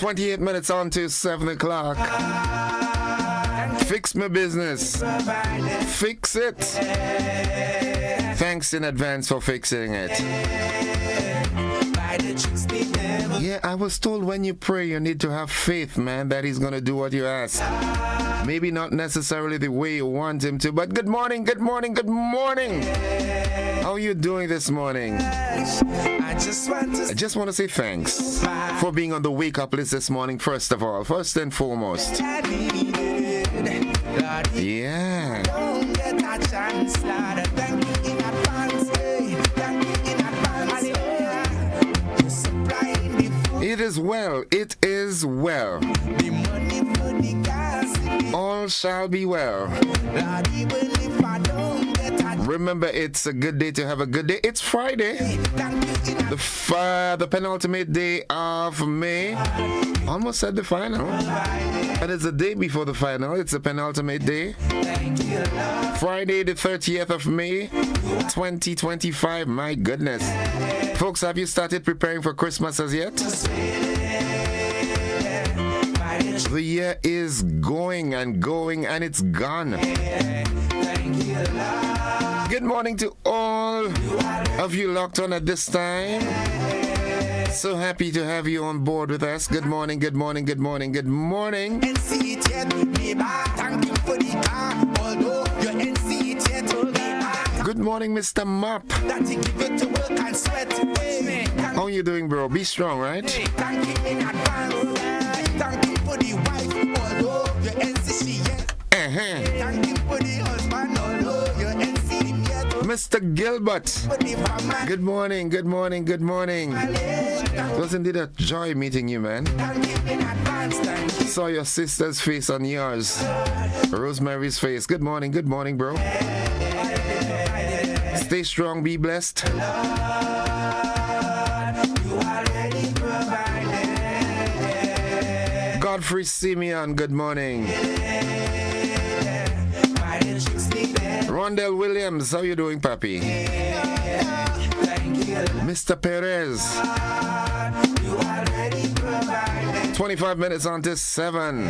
28 minutes on to 7 o'clock. Fix my business. Fix it. Thanks in advance for fixing it. Yeah, I was told when you pray, you need to have faith, man, that he's going to do what you ask. Maybe not necessarily the way you want him to, but good morning, good morning, good morning. How are you doing this morning? I just want to say thanks for being on the wake up list this morning, first of all, first and foremost. Yeah. It is well, it is well. All shall be well. Remember, it's a good day to have a good day. It's Friday, the penultimate day of May. Almost at the final. And it's the day before the final. It's the penultimate day. Friday, the 30th of May, 2025. My goodness. Folks, have you started preparing for Christmas as yet? The year is going and going and it's gone. Good morning to all of you locked on at this time. So happy to have you on board with us. Good morning, good morning, good morning, good morning. Good morning, Mr. Mop. How are you doing, bro? Be strong, right? Mr. Gilbert, good morning, good morning, good morning. It was indeed a joy meeting you, man. Saw your sister's face on yours, Rosemary's face. Good morning, bro. Stay strong, be blessed. Godfrey Simeon, good morning. Rondell Williams, how you doing, papi? Mr. Perez. 25 minutes on to 7.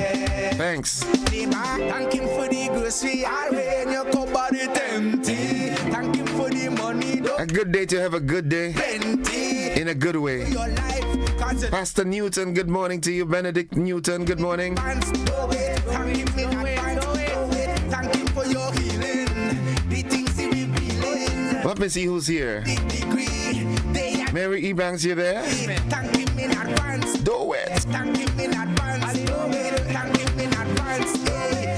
Thanks. Thank him for the grace we are in your cupboard empty. Thank him for the money. A good day to have a good day. In a good way. Pastor Newton, good morning to you. Benedict Newton, good morning. Thank him for your healing. The things he revealing. Let me see who's here. Mary Ebanks, you there? Thank him in advance. Do it. Thank him in advance. Thank him in advance.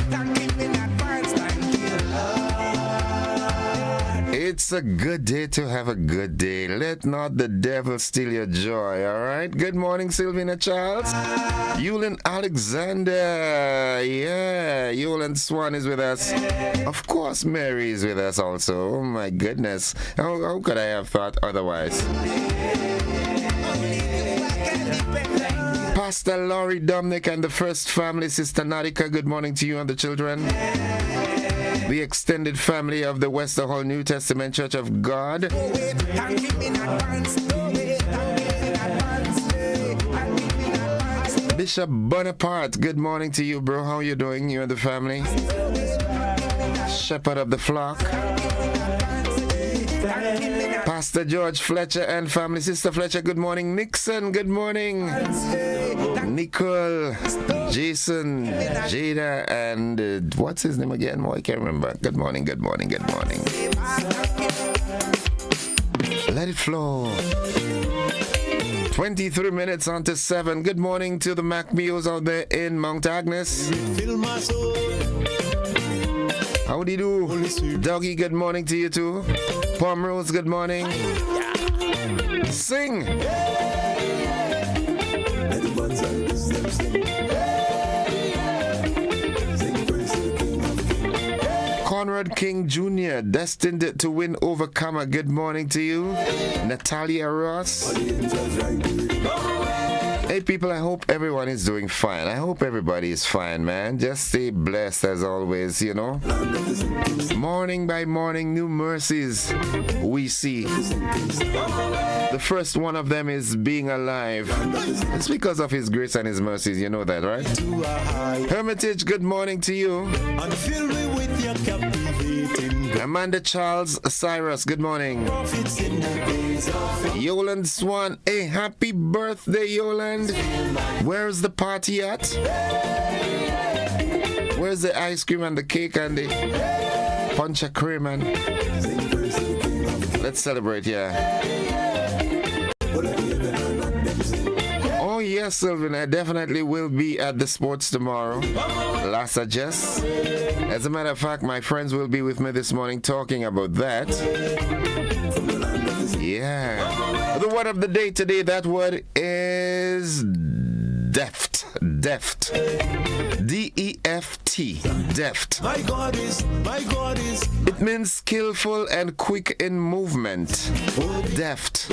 Thank him in advance. Thank you, Lord. It's a good day to have a good day. Let not the devil steal your joy, all right? Good morning, Sylvina Charles. Yulin Alexander. Yeah, Yulin Swan is with us. Of course, Mary is with us also. Oh, my goodness. How could I have thought otherwise? Pastor Laurie Dominic and the First Family, Sister Nadika, good morning to you and the children. The extended family of the Wester Hall New Testament Church of God. Bishop Bonaparte, good morning to you, bro. How are you doing, you and the family? Shepherd of the flock. Pastor George Fletcher and family. Sister Fletcher, good morning. Nixon, good morning. Nicole, Jason, Jada, and what's his name again? Oh, I can't remember. Good morning, good morning, good morning. Let it flow. 23 minutes on to 7. Good morning to the Macmeos out there in Mount Agnes. How do you do? Doggy, good morning to you too. Pomrose, good morning. Sing. Conrad King Jr., destined to win Overcomer. Good morning to you. Natalia Ross. Hey people, I hope everyone is doing fine. I hope everybody is fine, man. Just stay blessed as always, you know. Morning by morning, new mercies we see. The first one of them is being alive. It's because of His grace and His mercies, you know that, right? Hermitage, good morning to you. Amanda Charles Cyrus, good morning. Yoland Swan, hey, happy birthday, Yoland. Where's the party at? Where's the ice cream and the cake and the punch of cream, man? Let's celebrate, yeah. Oh yes, Sylvan, I definitely will be at the sports tomorrow. Lassa Jess. As a matter of fact, my friends will be with me this morning talking about that. Yeah. The word of the day today, that word is deft. Deft. D-E-F-T. Deft. My God is. It means skillful and quick in movement. Deft.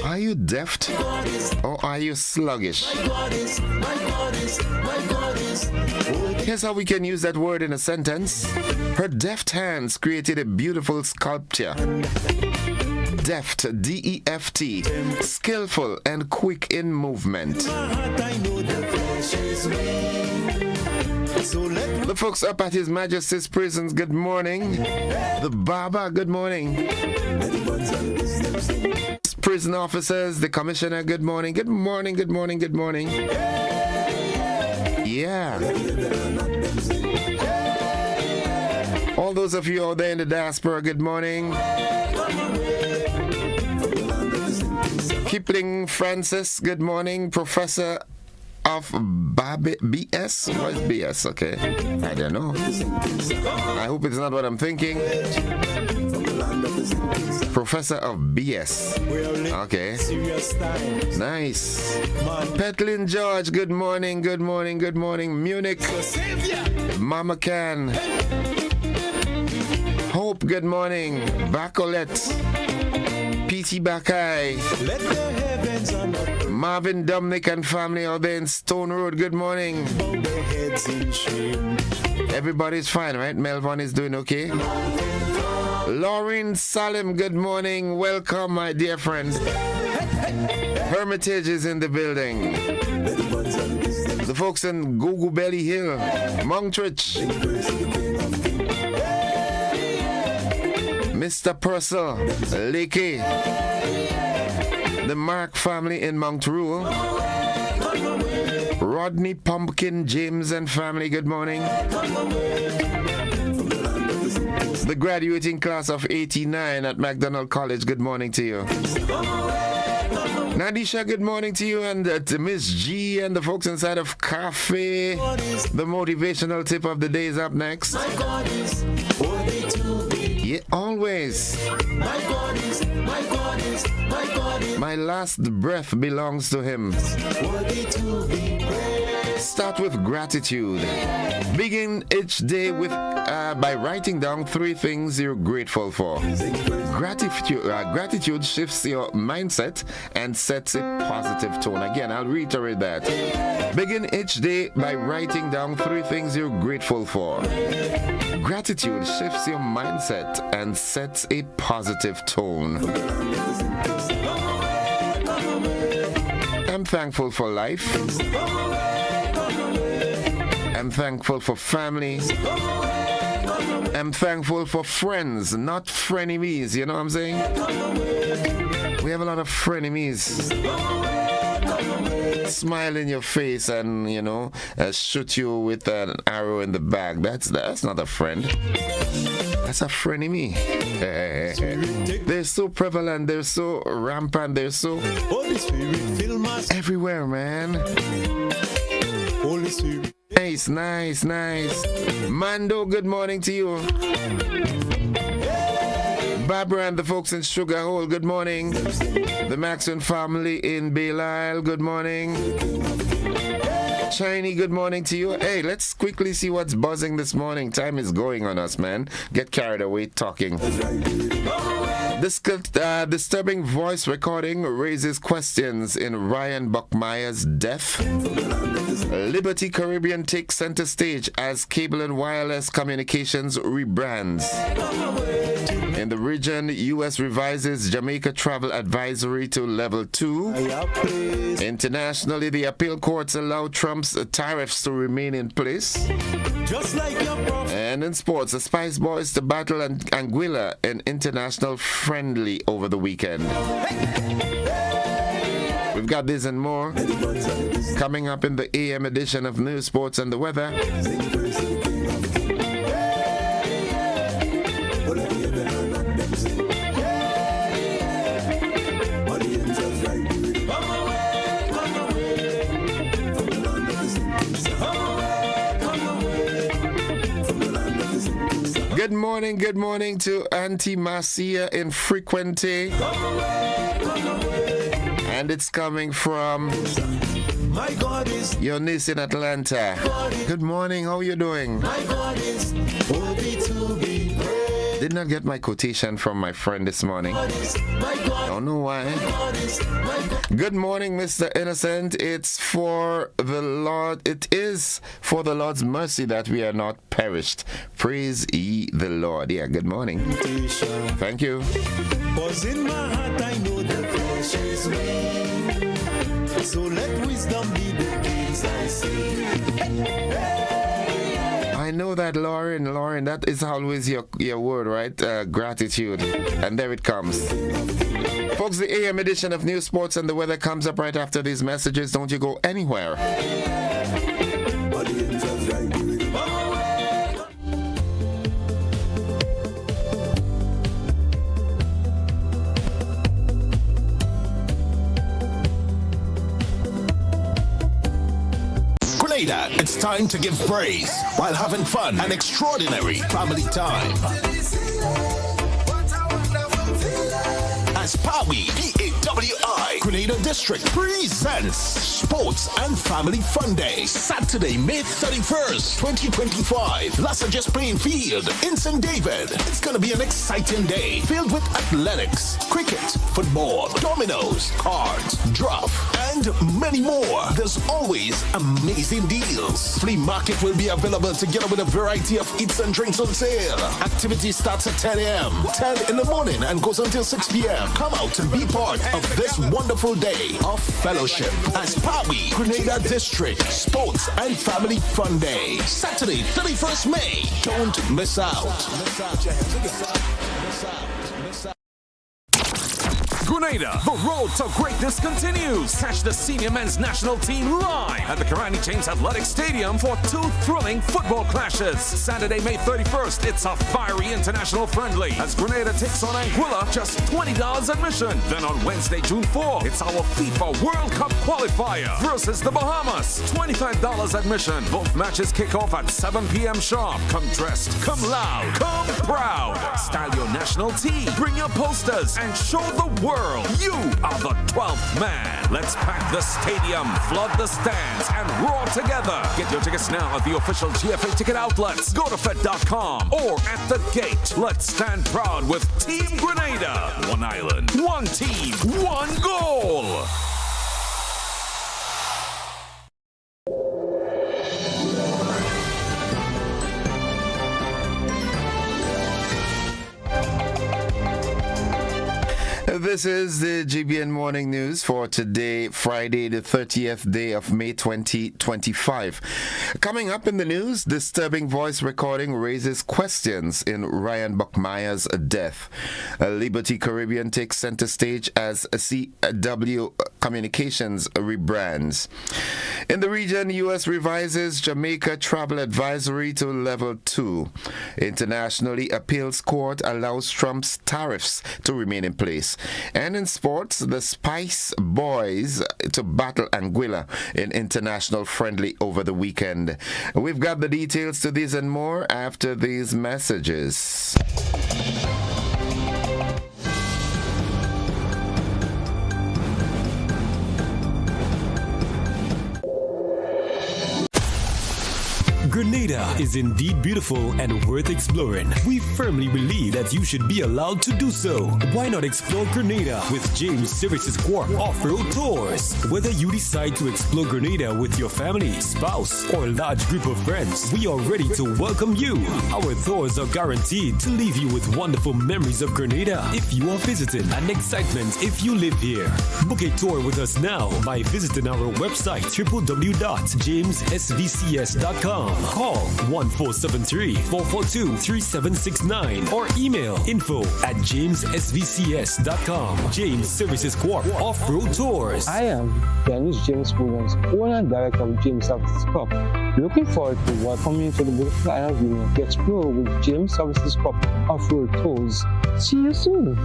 Are you deft or are you sluggish? Here's how we can use that word in a sentence. Her deft hands created a beautiful sculpture. Deft, D-E-F-T, skillful and quick in movement. The folks up at His Majesty's prisons, good morning. The Baba, good morning. Prison officers, the commissioner, good morning. Good morning, good morning, good morning. Yeah. All those of you out there in the diaspora, good morning. Kipling Francis, good morning. Professor of BS? What is BS? Okay. I don't know. I hope it's not what I'm thinking. Professor of BS. Okay. Nice. Petlin George, good morning, good morning, good morning. Munich. Mama Can. Hope, good morning. Bacolette. P.T. Bakai. Marvin Dominic and family out there in Stone Road, good morning. Everybody's fine, right? Melvin is doing okay. Lauren Salim, good morning. Welcome, my dear friend. Hermitage is in the building. The folks in Google Belly Hill, Monktrich. Mr. Purcell, Lakey. The Mark family in Mount Rule. Rodney Pumpkin, James and family, good morning. The graduating class of 89 at McDonald College, good morning to you. Nadisha, good morning to you, and to Miss G and the folks inside of Cafe. The motivational tip of the day is up next. Yeah, always. My last breath belongs to Him. Start with gratitude. Begin each day with by writing down 3 things you're grateful for. Gratitude shifts your mindset and sets a positive tone. Again, I'll reiterate that. Begin each day by writing down 3 things you're grateful for. Gratitude shifts your mindset and sets a positive tone. I'm thankful for life. I'm thankful for family. I'm thankful for friends, not frenemies. You know what I'm saying? We have a lot of frenemies. Smile in your face and, you know, shoot you with an arrow in the back. That's not a friend. That's a frenemy. They're so prevalent. They're so rampant. They're so everywhere, man. Nice. Mando, good morning to you. Barbara and the folks in Sugar Hole, good morning. The Maxon family in Belial, good morning. Shiny, good morning to you. Hey, let's quickly see what's buzzing this morning. Time is going on us, man. Get carried away talking. This disturbing voice recording raises questions in Ryan Buckmeyer's death. Liberty Caribbean takes center stage as Cable and Wireless Communications rebrands. In the region, U.S. revises Jamaica travel advisory to level 2. Internationally, the appeal courts allow Trump's tariffs to remain in place. And in sports, the Spice Boys to battle Anguilla in international friendly over the weekend. We've got this and more coming up in the AM edition of News, Sports and the Weather. Good morning to Auntie Marcia in Frequente. And it's coming from your niece in Atlanta. Good morning, how are you doing? Did not get my quotation from my friend this morning. Don't know why. Good morning, Mr. Innocent. It's for the Lord. It is for the Lord's mercy that we are not perished. Praise ye the Lord. Yeah, good morning. Thank you. In my heart I know the flesh is weak, so let wisdom be the gates I see. I know that, Lauren, that is always your word, right? Gratitude. And there it comes. Folks, the AM edition of News, Sports and the Weather comes up right after these messages. Don't you go anywhere. Grenada, it's time to give praise while having fun and extraordinary family time. As PAWI, P-A-W-I, Grenada District presents Sports and Family Fun Day, Saturday, May 31st, 2025. Just Playing Field in St. David. It's going to be an exciting day filled with athletics, cricket, football, dominoes, cards, draft, and many more. There's always amazing deals. Flea market will be available together with a variety of eats and drinks on sale. Activity starts at 10 a.m., 10 in the morning, and goes until 6 p.m. Come out and be part of this wonderful day of fellowship as PAWI, Grenada District Sports and Family Fun Day. Saturday, 31st May. Don't miss out. Grenada, the road to greatness continues. Catch the senior men's national team live at the Karani James Athletic Stadium for 2 thrilling football clashes. Saturday, May 31st, it's a fiery international friendly as Grenada takes on Anguilla, just $20 admission. Then on Wednesday, June 4, it's our FIFA World Cup qualifier versus the Bahamas, $25 admission. Both matches kick off at 7 p.m. sharp. Come dressed, come loud, come proud. Style your national team, bring your posters, and show the world you are the 12th man. Let's pack the stadium, flood the stands, and roar together. Get your tickets now at the official GFA ticket outlets. Go to Fed.com or at the gate. Let's stand proud with Team Grenada. One island, one team, one goal. This is the GBN Morning News for today, Friday, the 30th day of May 2025. Coming up in the news, disturbing voice recording raises questions in Ryan Buckmeyer's death. Liberty Caribbean takes center stage as CW Communications rebrands. In the region, U.S. revises Jamaica travel advisory to level 2. Internationally, appeals court allows Trump's tariffs to remain in place. And in sports, the Spice Boys to battle Anguilla in international friendly over the weekend. We've got the details to these and more after these messages. Grenada is indeed beautiful and worth exploring. We firmly believe that you should be allowed to do so. Why not explore Grenada with James Services Corp Off-Road Tours? Whether you decide to explore Grenada with your family, spouse, or large group of friends, we are ready to welcome you. Our tours are guaranteed to leave you with wonderful memories of Grenada if you are visiting and excitement if you live here. Book a tour with us now by visiting our website www.jamessvcs.com. Call 1473-442-3769 or email info@jamessvcs.com. James Services Corp Off-Road Tours. I am Dennis James Williams, owner and director of James Services Corp. Looking forward to welcoming you to the beautiful island of Union to explore with James Services Corp Off-Road Tours. See you soon.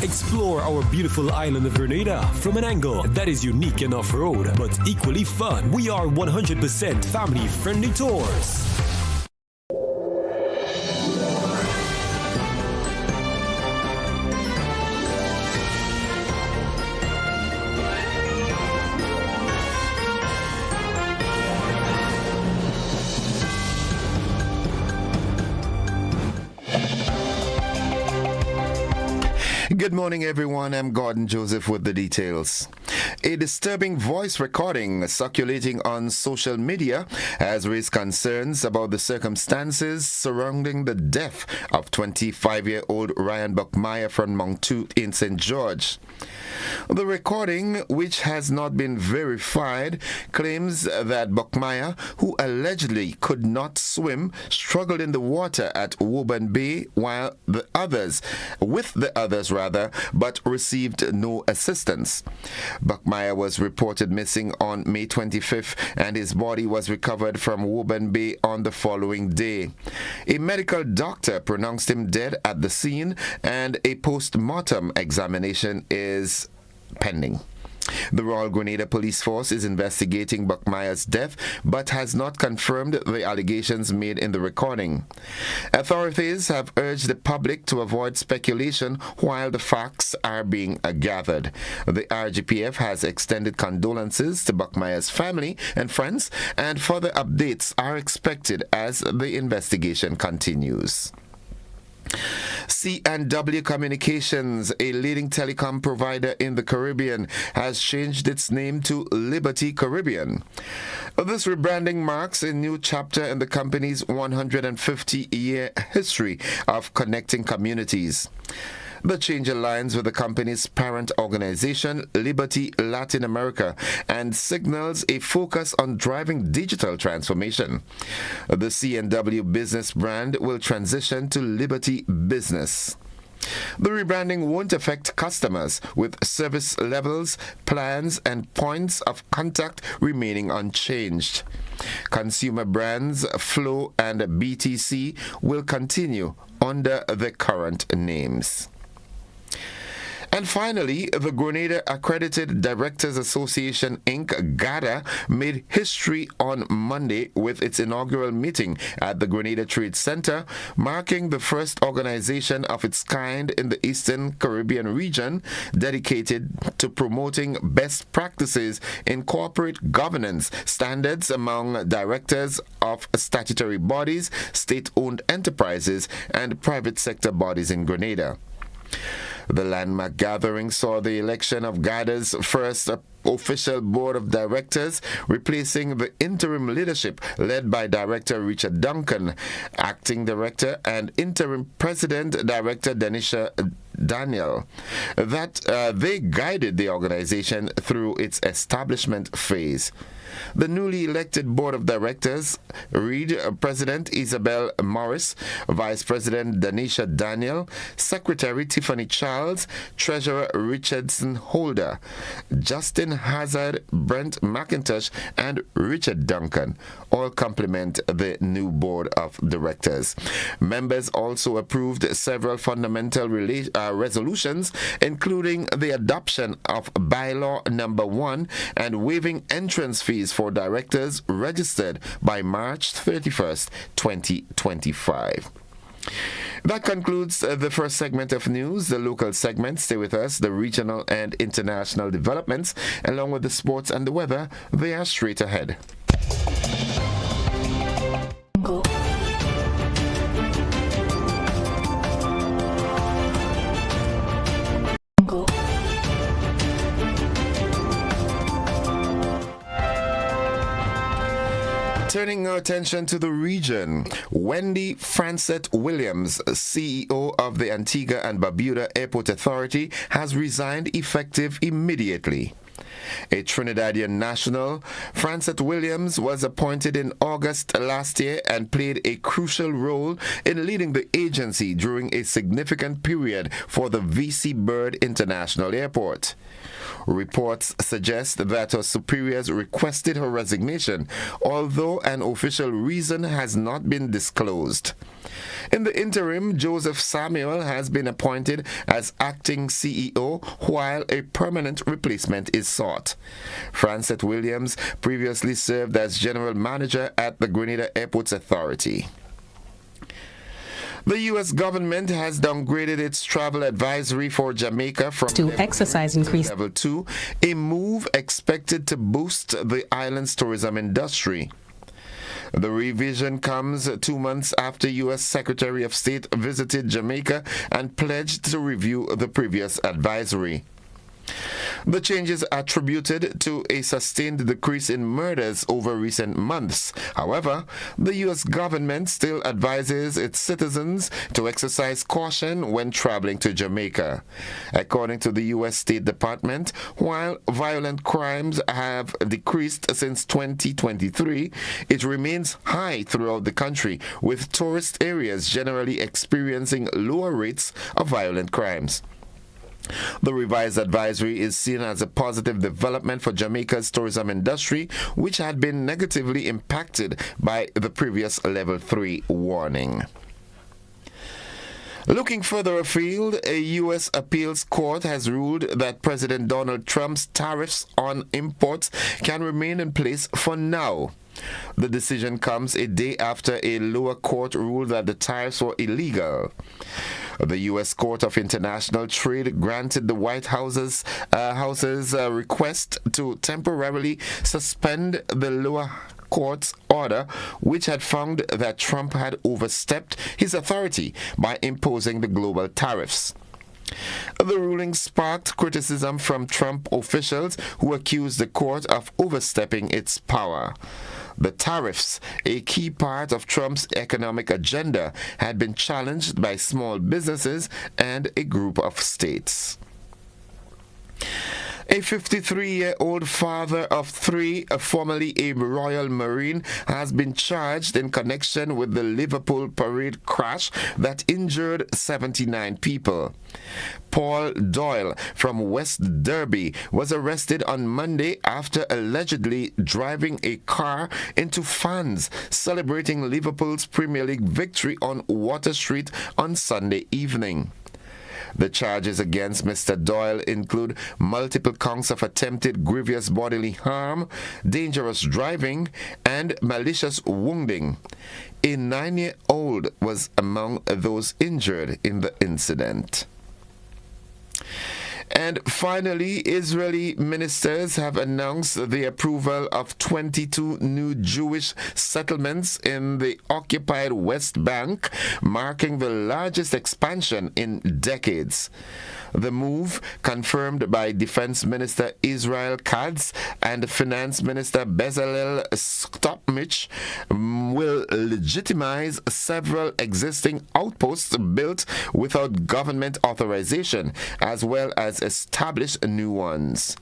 Explore our beautiful island of Grenada from an angle that is unique and off-road, but equally fun. We are 100% family-friendly tours. Good morning, everyone. I'm Gordon Joseph with the details. A disturbing voice recording circulating on social media has raised concerns about the circumstances surrounding the death of 25-year-old Ryan Buckmeyer from Moncton in St. George. The recording, which has not been verified, claims that Buckmeyer, who allegedly could not swim, struggled in the water at Woburn Bay with the others, but received no assistance. Buckmeyer was reported missing on May 25th, and his body was recovered from Woburn Bay on the following day. A medical doctor pronounced him dead at the scene, and a post-mortem examination is pending. The Royal Grenada Police Force is investigating Buckmeyer's death but has not confirmed the allegations made in the recording. Authorities have urged the public to avoid speculation while the facts are being gathered. The RGPF has extended condolences to Buckmeyer's family and friends, and further updates are expected as the investigation continues. C&W Communications, a leading telecom provider in the Caribbean, has changed its name to Liberty Caribbean. This rebranding marks a new chapter in the company's 150-year history of connecting communities. The change aligns with the company's parent organization, Liberty Latin America, and signals a focus on driving digital transformation. The C&W business brand will transition to Liberty Business. The rebranding won't affect customers, with service levels, plans, and points of contact remaining unchanged. Consumer brands Flow and BTC will continue under the current names. And finally, the Grenada Accredited Directors Association, Inc., GADA, made history on Monday with its inaugural meeting at the Grenada Trade Center, marking the first organization of its kind in the Eastern Caribbean region dedicated to promoting best practices in corporate governance standards among directors of statutory bodies, state-owned enterprises, and private sector bodies in Grenada. The landmark gathering saw the election of GADA's first official board of directors, replacing the interim leadership led by Director Richard Duncan, acting director, and interim president Director Denisha Daniel. They guided the organization through its establishment phase. The newly elected board of directors read President Isabel Morris, Vice President Danisha Daniel, Secretary Tiffany Charles, Treasurer Richardson Holder, Justin Hazard, Brent McIntosh, and Richard Duncan all complement the new board of directors. Members also approved several fundamental resolutions, including the adoption of bylaw number 1 and waiving entrance fees for directors registered by March 31st, 2025. That concludes the first segment of news. The local segment, stay with us. The regional and international developments, along with the sports and the weather, they are straight ahead. Turning our attention to the region, Wendy Francette Williams, CEO of the Antigua and Barbuda Airport Authority, has resigned effective immediately. A Trinidadian national, Francette Williams was appointed in August last year and played a crucial role in leading the agency during a significant period for the VC Bird International Airport. Reports suggest that her superiors requested her resignation, although an official reason has not been disclosed. In the interim, Joseph Samuel has been appointed as acting CEO while a permanent replacement is sought. Francette Williams previously served as general manager at the Grenada Airports Authority. The U.S. government has downgraded its travel advisory for Jamaica from to exercise increase level 2, a move expected to boost the island's tourism industry. The revision comes 2 months after U.S. Secretary of State visited Jamaica and pledged to review the previous advisory. The changes attributed to a sustained decrease in murders over recent months. However, the U.S. government still advises its citizens to exercise caution when traveling to Jamaica. According to the U.S. State Department, while violent crimes have decreased since 2023, it remains high throughout the country, with tourist areas generally experiencing lower rates of violent crimes. The revised advisory is seen as a positive development for Jamaica's tourism industry, which had been negatively impacted by the previous Level 3 warning. Looking further afield, a U.S. appeals court has ruled that President Donald Trump's tariffs on imports can remain in place for now. The decision comes a day after a lower court ruled that the tariffs were illegal. The U.S. Court of International Trade granted the White House's request to temporarily suspend the lower court's order, which had found that Trump had overstepped his authority by imposing the global tariffs. The ruling sparked criticism from Trump officials who accused the court of overstepping its power. The tariffs, a key part of Trump's economic agenda, had been challenged by small businesses and a group of states. A 53-year-old father of 3, formerly a Royal Marine, has been charged in connection with the Liverpool parade crash that injured 79 people. Paul Doyle from West Derby was arrested on Monday after allegedly driving a car into fans celebrating Liverpool's Premier League victory on Water Street on Sunday evening. The charges against Mr. Doyle include multiple counts of attempted grievous bodily harm, dangerous driving, and malicious wounding. A 9-year-old was among those injured in the incident. And finally, Israeli ministers have announced the approval of 22 new Jewish settlements in the occupied West Bank, marking the largest expansion in decades. The move, confirmed by Defense Minister Israel Katz and Finance Minister Bezalel Stopmich, will legitimize several existing outposts built without government authorization, as well as establish new ones.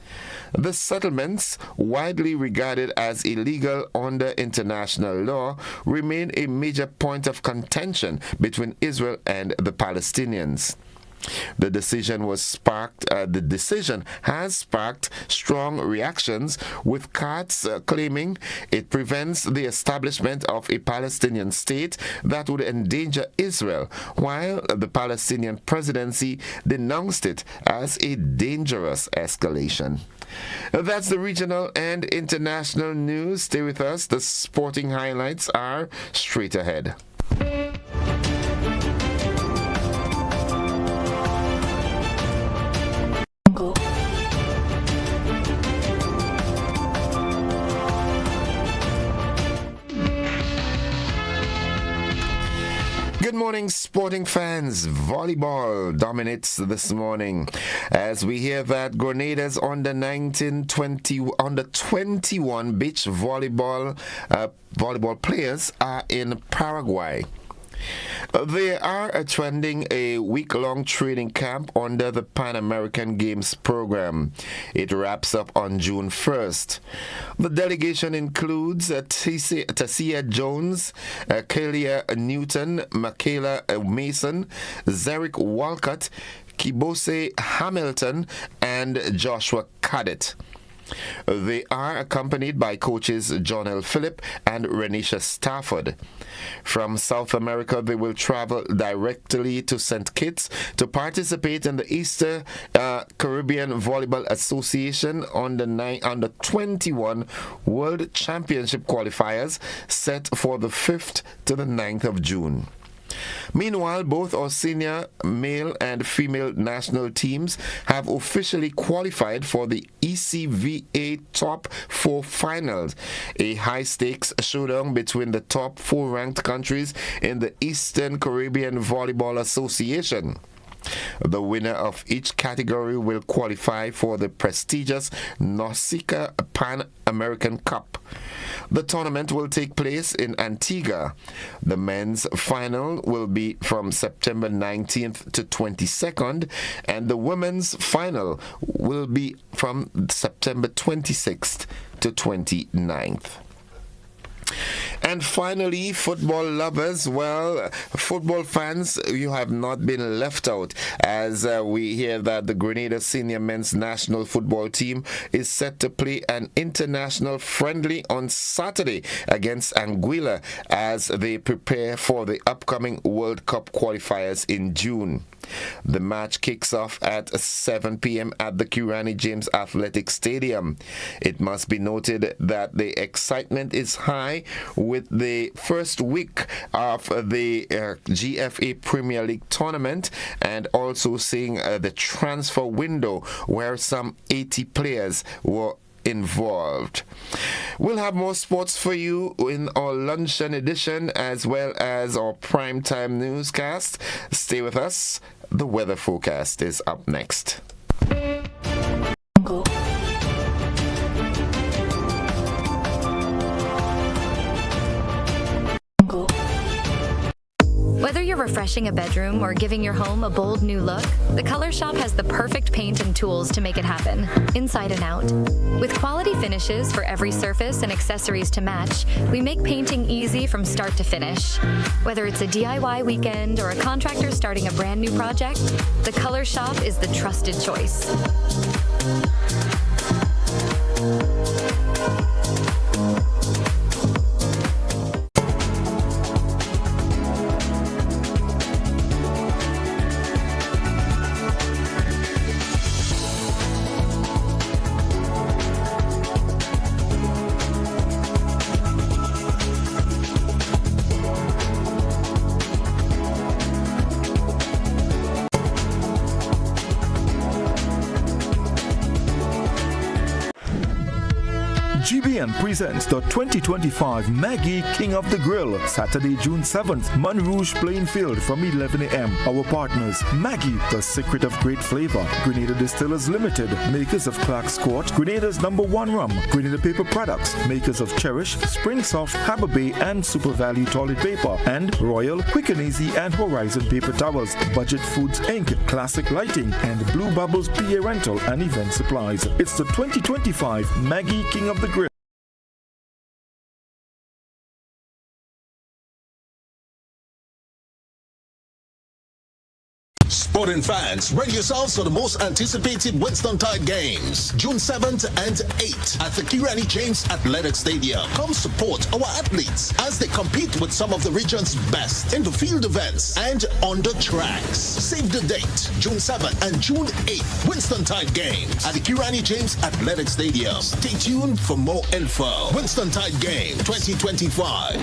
The settlements, widely regarded as illegal under international law, remain a major point of contention between Israel and the Palestinians. The decision has sparked strong reactions, with Katz claiming it prevents the establishment of a Palestinian state that would endanger Israel, while the Palestinian presidency denounced it as a dangerous escalation. That's the regional and international news. Stay with us. The sporting highlights are straight ahead. Good morning, sporting fans. Volleyball dominates this morning as we hear that Grenada's under 21 beach volleyball players are in Paraguay. They are attending a week-long training camp under the Pan American Games program. It wraps up on June 1st. The delegation includes Tassia Jones, Kalia Newton, Michaela Mason, Zerick Walcott, Kibose Hamilton, and Joshua Cadet. They are accompanied by coaches John L. Phillip and Renisha Stafford. From South America, they will travel directly to St. Kitts to participate in the Easter Caribbean Volleyball Association under 21 World Championship qualifiers set for the 5th to the 9th of June. Meanwhile, both our senior male and female national teams have officially qualified for the ECVA Top 4 Finals, a high-stakes showdown between the top 4 ranked countries in the Eastern Caribbean Volleyball Association. The winner of each category will qualify for the prestigious Nausicaa Pan American Cup. The tournament will take place in Antigua. The men's final will be from September 19th to 22nd, and the women's final will be from September 26th to 29th. And finally, football lovers, well, football fans, you have not been left out as we hear that the Grenada senior men's national football team is set to play an international friendly on Saturday against Anguilla as they prepare for the upcoming World Cup qualifiers in June. The match kicks off at 7 p.m. at the Kirani James Athletic Stadium. It must be noted that the excitement is high with the first week of the GFA Premier League tournament and also seeing the transfer window where some 80 players were involved. We'll have more sports for you in our luncheon edition as well as our primetime newscast. Stay with us. The weather forecast is up next. Whether you're refreshing a bedroom or giving your home a bold new look, the Color Shop has the perfect paint and tools to make it happen, inside and out. With quality finishes for every surface and accessories to match, we make painting easy from start to finish. Whether it's a DIY weekend or a contractor starting a brand new project, the Color Shop is the trusted choice. GBM presents the 2025 Maggie King of the Grill, Saturday, June 7th, Monrouge Plainfield from 11 a.m. Our partners, Maggie, the secret of great flavor, Grenada Distillers Limited, makers of Clark's Court, Grenada's #1 rum, Grenada Paper Products, makers of Cherish, Spring Soft, Harbour Bay, and Super Value Toilet Paper, and Royal, Quick and Easy, and Horizon Paper Towels, Budget Foods Inc., Classic Lighting, and Blue Bubbles PA Rental and Event Supplies. It's the 2025 Maggie King of the Grill. Sporting fans, ready yourselves for the most anticipated Winston Tide Games, June 7th and 8th at the Kirani James Athletic Stadium. Come support our athletes as they compete with some of the region's best in the field events and on the tracks. Save the date, June 7th and June 8th, Winston Tide Games at the Kirani James Athletic Stadium. Stay tuned for more info. Winston Tide Game 2025.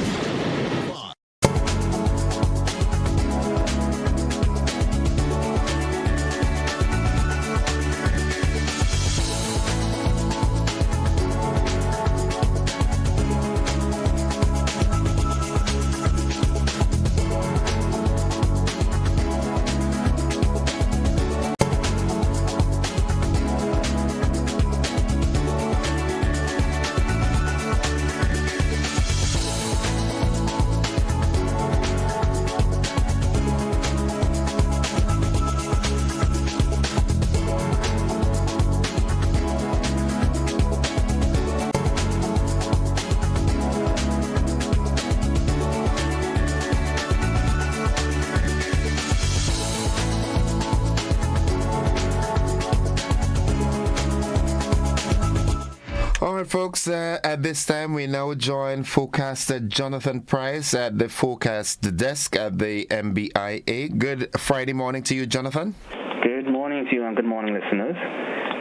folks, at this time we now join forecaster Jonathan Price at the forecast desk at the MBIA. Good Friday morning to you, Jonathan. Good morning to you and good morning, listeners.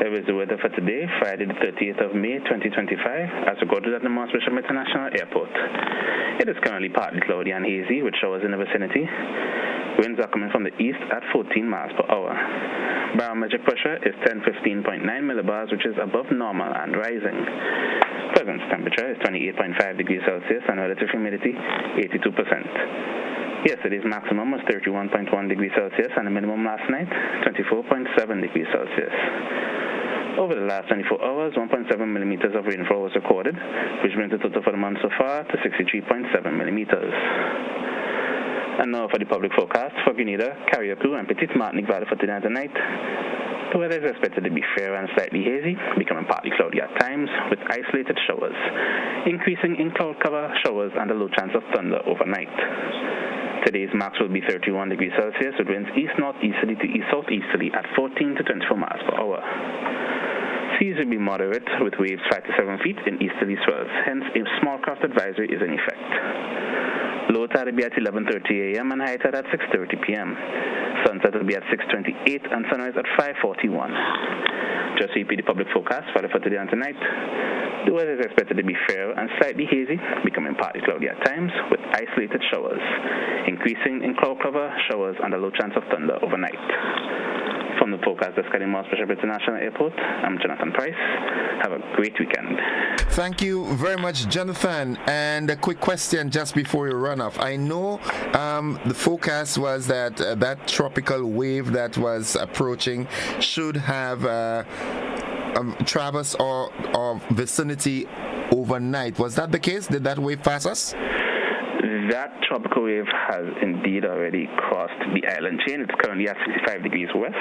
Here is the weather for today, Friday the 30th of May 2025, as recorded at the Mars Bishop International Airport. It is currently partly cloudy and hazy with showers in the vicinity. Winds are coming from the east at 14 miles per hour. Barometric pressure is 1015.9 millibars, which is above normal and rising. Present temperature is 28.5 degrees Celsius and relative humidity 82%. Yesterday's maximum was 31.1 degrees Celsius and the minimum last night 24.7 degrees Celsius. Over the last 24 hours, 1.7 millimeters of rainfall was recorded, which brings the total for the month so far to 63.7 millimeters. And now for the public forecast for Grenada, Carriacou, and Petite Martinique Valley for today and tonight. The weather is expected to be fair and slightly hazy, becoming partly cloudy at times, with isolated showers, increasing in cloud cover, showers, and a low chance of thunder overnight. Today's max will be 31 degrees Celsius, with winds east-northeasterly to east-southeasterly at 14 to 24 miles per hour. Seas will be moderate, with waves 5 to 7 feet in easterly swells, hence a small craft advisory is in effect. Low tide will be at 11:30 a.m. and high tide at 6:30 p.m. Sunset will be at 6:28 and sunrise at 5:41. Just repeat the public forecast for today and tonight. The weather is expected to be fair and slightly hazy, becoming partly cloudy at times, with isolated showers, increasing in cloud cover, showers, and a low chance of thunder overnight. From the forecast desk at the Mars Bishop International Airport, I'm Jonathan Price. Have a great weekend. Thank you very much, Jonathan. And a quick question just before you run off. I know the forecast was that that tropical wave that was approaching should have traversed our vicinity overnight. Was that the case? Did that wave pass us? That tropical wave has indeed already crossed the island chain. It's currently at 65 degrees west.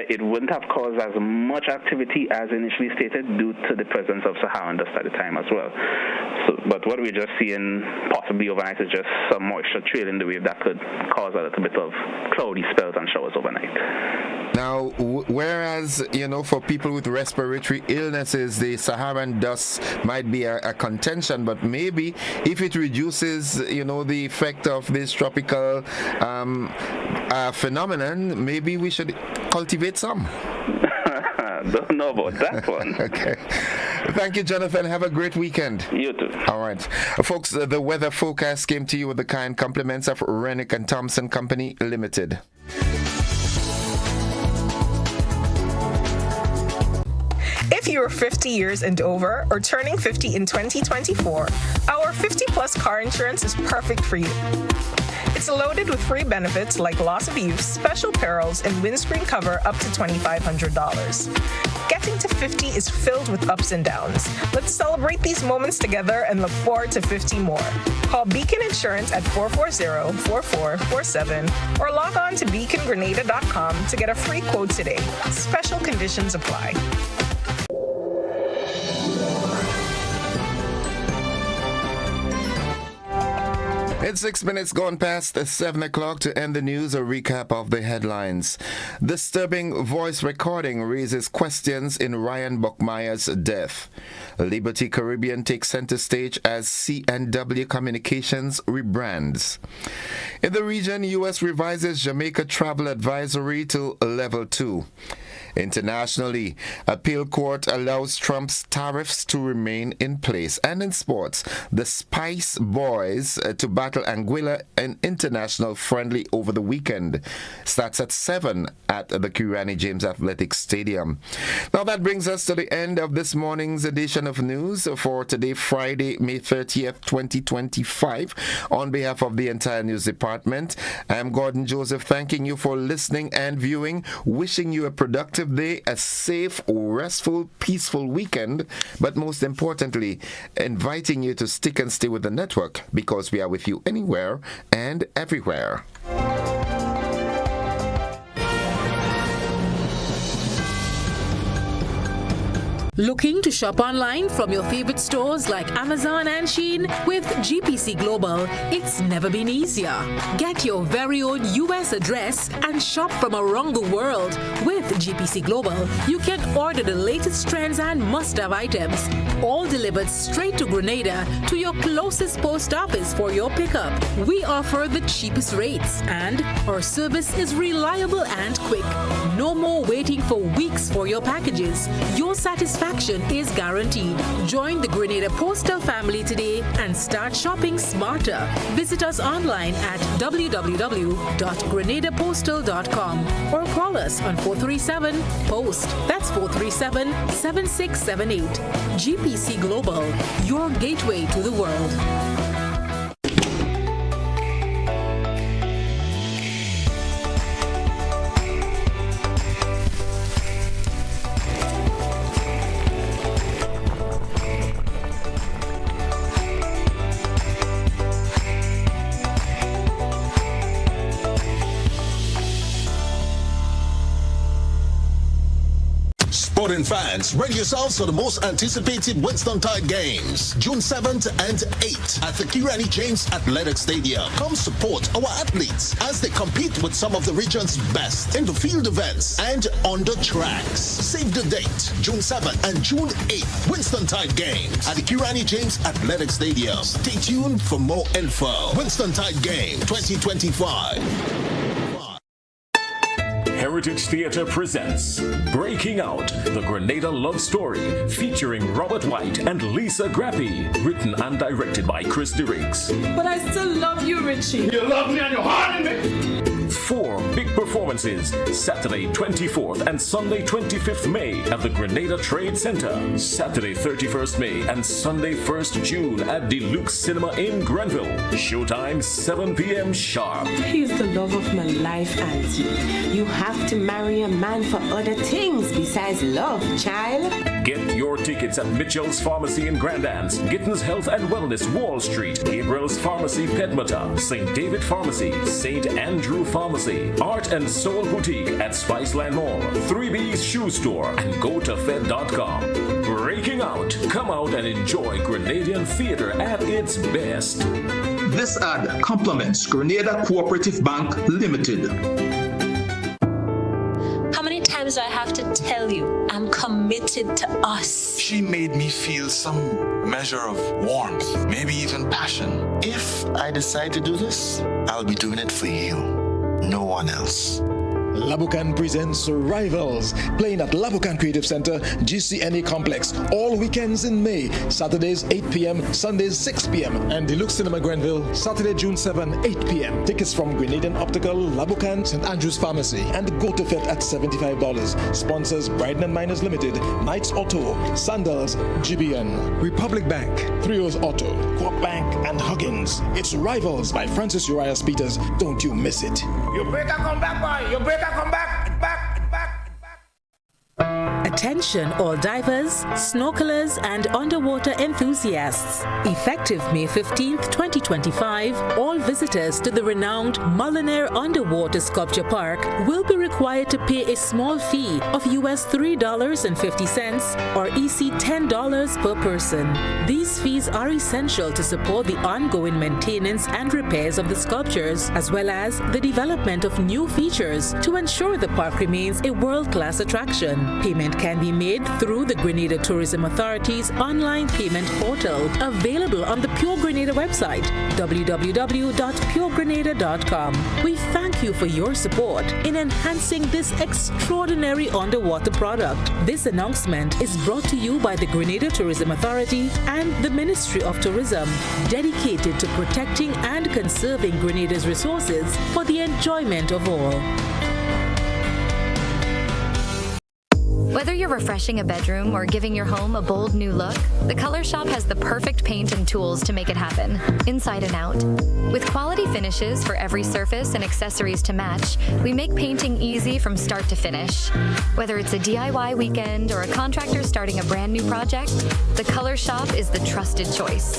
It wouldn't have caused as much activity as initially stated due to the presence of Saharan dust at the time as well. But what we're just seeing possibly overnight is just some moisture trailing the wave that could cause a little bit of cloudy spells and showers overnight. Now, whereas, for people with respiratory illnesses, the Saharan dust might be a contention, but maybe if it reduces, the effect of this tropical phenomenon, maybe we should cultivate some. Don't know about that one. Okay. Thank you, Jonathan. Have a great weekend. You too. All right. Folks, the weather forecast came to you with the kind compliments of Rennick and Thompson Company Limited. If you are 50 years and over or turning 50 in 2024, our 50-plus car insurance is perfect for you. It's loaded with free benefits like loss of use, special perils, and windscreen cover up to $2,500. Getting to 50 is filled with ups and downs. Let's celebrate these moments together and look forward to 50 more. Call Beacon Insurance at 440-4447 or log on to beacongrenada.com to get a free quote today. Special conditions apply. It's 6 minutes gone past 7 o'clock to end the news. A recap of the headlines. Disturbing voice recording raises questions in Ryan Buckmeyer's death. Liberty Caribbean takes center stage as C&W Communications rebrands. In the region, U.S. revises Jamaica travel advisory to level 2. Internationally, appeal court allows Trump's tariffs to remain in place. And in sports, the Spice Boys to battle Anguilla in international friendly over the weekend. Starts at 7 at the Kirani James Athletic Stadium. Now that brings us to the end of this morning's edition of news for today, Friday, May 30th, 2025. On behalf of the entire news department, I'm Gordon Joseph, thanking you for listening and viewing, wishing you a productive day, a safe, restful, peaceful weekend, but most importantly, inviting you to stick and stay with the network because we are with you anywhere and everywhere. Looking to shop online from your favorite stores like Amazon and Shein? With GPC Global, it's never been easier. Get your very own US address and shop from around the world. With GPC Global, you can order the latest trends and must-have items, all delivered straight to Grenada to your closest post office for your pickup. We offer the cheapest rates, and our service is reliable and quick. No more waiting for weeks for your packages. Your satisfaction is guaranteed. Join the Grenada Postal family today and start shopping smarter. Visit us online at www.grenadapostal.com or call us on 437-POST. That's 437-7678. GPC Global, your gateway to the world. Sporting fans, ready yourselves for the most anticipated Winston Tide Games, June 7th and 8th at the Kirani James Athletic Stadium. Come support our athletes as they compete with some of the region's best in the field events and on the tracks. Save the date, June 7th and June 8th, Winston Tide Games at the Kirani James Athletic Stadium. Stay tuned for more info. Winston Tide Game 2025. Heritage Theatre presents Breaking Out, the Grenada Love Story, featuring Robert White and Lisa Grappi, written and directed by Chris DeRiggs. But I still love you, Richie. You love me and you're hard in me. 4 big performances, Saturday 24th and Sunday 25th May at the Grenada Trade Center, Saturday 31st May and Sunday 1st June at Deluxe Cinema in Grenville. Showtime 7 p.m. sharp. He's the love of my life, Auntie. You have to marry a man for other things besides love, child. Get your tickets at Mitchell's Pharmacy in Grandance, Gittins Health and Wellness Wall Street, Gabriel's Pharmacy Pedmata, St. David Pharmacy, St. Andrew Pharmacy, Art and Soul Boutique at Spiceland Mall, 3B's Shoe Store, and GoToFed.com. Breaking Out. Come out and enjoy Grenadian theater at its best. This ad complements Grenada Cooperative Bank Limited. How many times do I have to tell you I'm committed to us? She made me feel some measure of warmth, maybe even passion. If I decide to do this, I'll be doing it for you, no one else. Labukan presents Rivals, playing at Labukan Creative Center, GCNA Complex, all weekends in May, Saturdays 8 p.m., Sundays 6 p.m., and Deluxe Cinema Grenville, Saturday, June 7, 8 p.m. Tickets from Grenadian Optical, Labukan, St. Andrew's Pharmacy, and GoToFed at $75. Sponsors Bryden and Miners Limited, Knights Auto, Sandals, GBN, Republic Bank, Trios Auto, Coop Bank, and Huggins. It's Rivals by Francis Uriah Peters. Don't you miss it. You better come back, boy. You better come back. Attention all divers, snorkelers and underwater enthusiasts. Effective May 15th, 2025, all visitors to the renowned Mullinair Underwater Sculpture Park will be required to pay a small fee of US $3.50 or EC $10 per person. These fees are essential to support the ongoing maintenance and repairs of the sculptures, as well as the development of new features to ensure the park remains a world-class attraction. Payment can be made through the Grenada Tourism Authority's online payment portal, available on the Pure Grenada website, www.puregrenada.com. We thank you for your support in enhancing this extraordinary underwater product. This announcement is brought to you by the Grenada Tourism Authority and the Ministry of Tourism, dedicated to protecting and conserving Grenada's resources for the enjoyment of all. Whether you're refreshing a bedroom or giving your home a bold new look, the Color Shop has the perfect paint and tools to make it happen, inside and out. With quality finishes for every surface and accessories to match, we make painting easy from start to finish. Whether it's a DIY weekend or a contractor starting a brand new project, the Color Shop is the trusted choice.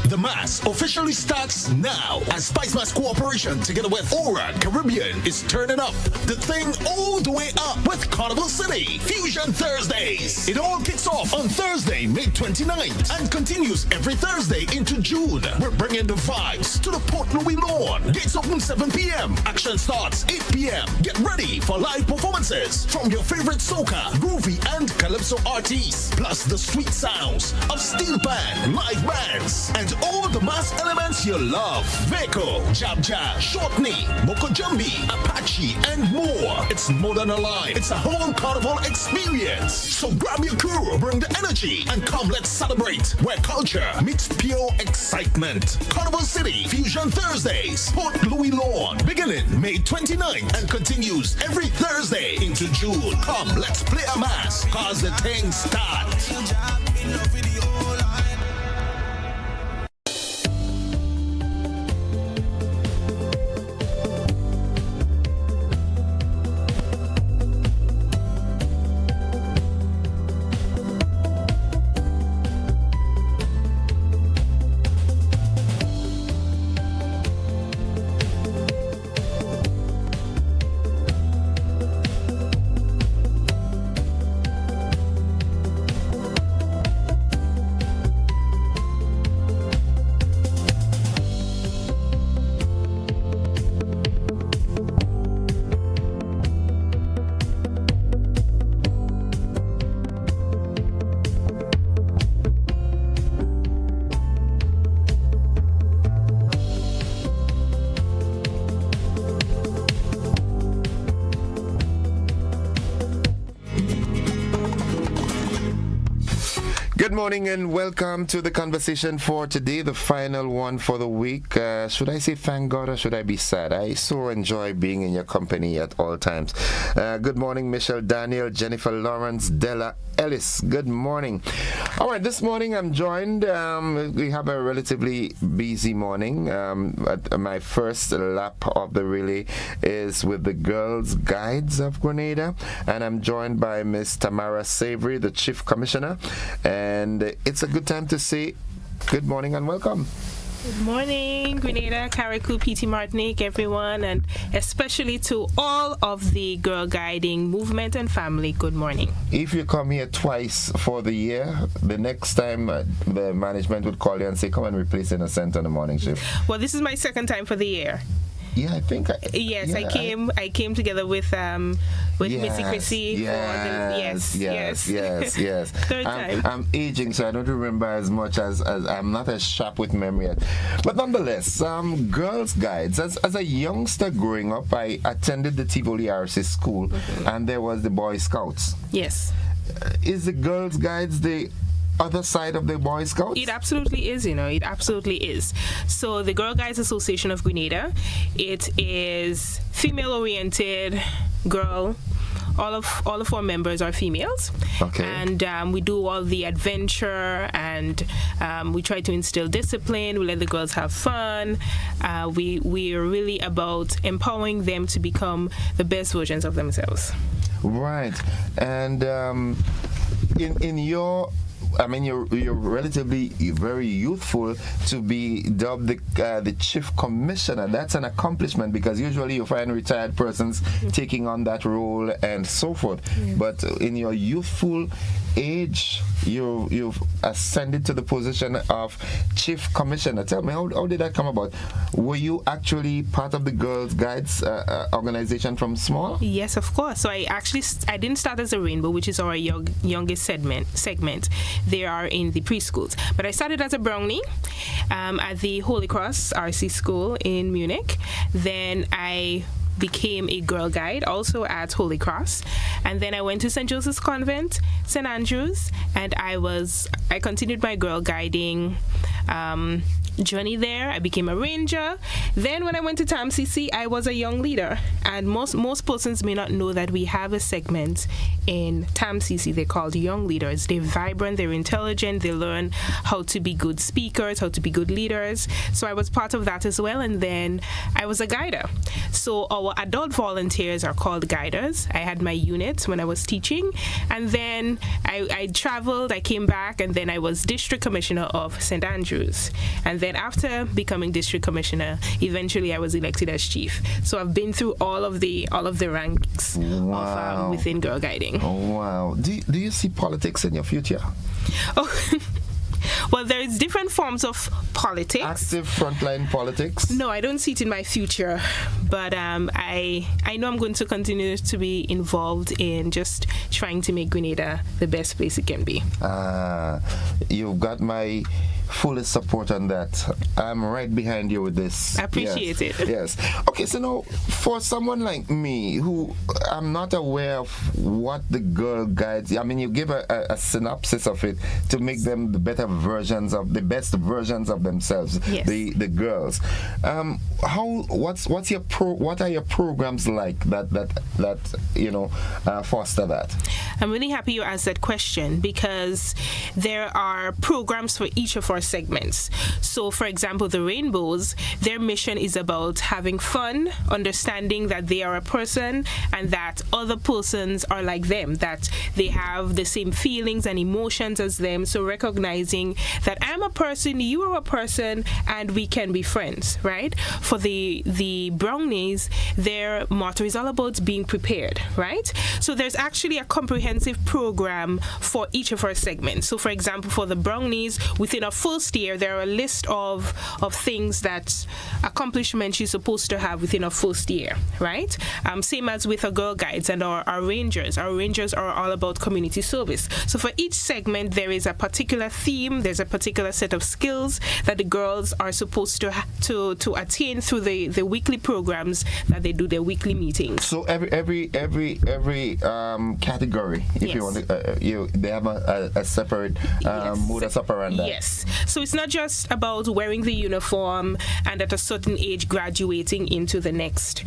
The Mass officially starts now as Spice Mass Cooperation together with Aura Caribbean is turning up the thing all the way up with Carnival City Fusion Thursdays. It all kicks off on Thursday, May 29th and continues every Thursday into June. We're bringing the vibes to the Port Louis lawn. Gates open 7 p.m. Action starts 8 p.m. Get ready for live performances from your favorite soca, groovy, and calypso artists, plus the sweet sounds of steel band, live bands, and all the mass elements you love. Veko, Jab Jab, Shortney, Mokojumbi, Apache, and more. It's more than a line. It's a whole carnival experience. So grab your crew, bring the energy, and come let's celebrate where culture meets pure excitement. Carnival City Fusion Thursdays, Port Louis Lawn, beginning May 29th and continues every Thursday into June. Come, let's play a mass, cause the thing starts. Good morning and welcome to the conversation for today, the final one for the week. Should I say thank God or should I be sad? I so enjoy being in your company at all times. Good morning, Michelle Daniel, Jennifer Lawrence, Della Ellis. Good morning. All right, this morning I'm joined. We have a relatively busy morning. My first lap of the relay is with the Girls Guides of Grenada, and I'm joined by Miss Tamara Savory, the Chief Commissioner. And it's a good time to say good morning and welcome. Good morning, Grenada, Carriacou, PT Martinique, everyone, and especially to all of the Girl Guiding movement and family. Good morning. If you come here twice for the year, the next time the management would call you and say, come and replace Innocent on the morning shift. Well, this is my second time for the year. Yeah, I think. I came together with Missy Chrissy. Yes. Third time. I'm aging, so I don't remember as much as I'm not as sharp with memory yet. But nonetheless, Girls Guides. As a youngster growing up, I attended the Tivoli RC school, and there was the Boy Scouts. Yes. Is the Girls Guides the other side of the Boy Scouts? It absolutely is, it absolutely is. So the Girl Guides Association of Grenada, it is female-oriented, girl. All of our members are females. Okay. And we do all the adventure, and we try to instill discipline. We let the girls have fun. We are really about empowering them to become the best versions of themselves. Right. And in your you're relatively very youthful to be dubbed the Chief Commissioner. That's an accomplishment, because usually you find retired persons taking on that role and so forth. Yeah. But in your youthful age, you've ascended to the position of Chief Commissioner. Tell me, how did that come about? Were you actually part of the Girls Guides organization from small? Yes, of course. So I didn't start as a Rainbow, which is our youngest segment. They are in the preschools. But I started as a Brownie at the Holy Cross RC School in Munich. Then I became a Girl Guide also at Holy Cross, and then I went to St. Joseph's Convent, St. Andrews, and I continued my Girl Guiding journey there. I became a ranger. Then when I went to TAMCC, I was a young leader, and most persons may not know that we have a segment in TAMCC. They're called young leaders. They're vibrant, they're intelligent, they learn how to be good speakers, how to be good leaders. So I was part of that as well, and then I was a guider. So our adult volunteers are called guiders. I had my unit when I was teaching, and then I traveled, I came back, and then I was district commissioner of St. Andrews. And then then after becoming district commissioner, eventually I was elected as chief. So I've been through all of the ranks of, within Girl Guiding. Oh, wow. Do you see politics in your future? Oh, well, there's different forms of politics. Active frontline politics? No, I don't see it in my future, but I know I'm going to continue to be involved in just trying to make Grenada the best place it can be. You've got my fullest support on that. I'm right behind you with this. I appreciate it. Yes. Okay, so now for someone like me who I'm not aware of what the Girl Guides, I mean, you give a synopsis of it to make them the best versions of themselves. Yes. The girls. What are your programs like that foster that? I'm really happy you asked that question because there are programs for each of our segments. So, for example, the Rainbows, their mission is about having fun, understanding that they are a person and that other persons are like them, that they have the same feelings and emotions as them. So recognizing that I'm a person, you are a person, and we can be friends, right? For the Brownies, their motto is all about being prepared, right? So there's actually a comprehensive program for each of our segments. So, for example, for the Brownies, within a first year, there are a list of things that accomplishments you're supposed to have within a first year, right? Same as with our Girl Guides and our Rangers. Our Rangers are all about community service. So for each segment, there is a particular theme, there's a particular set of skills that the girls are supposed to attain through the weekly programs that they do, their weekly meetings. So every category, if you want to, they have a separate modus operandi. Yes. So it's not just about wearing the uniform and at a certain age graduating into the next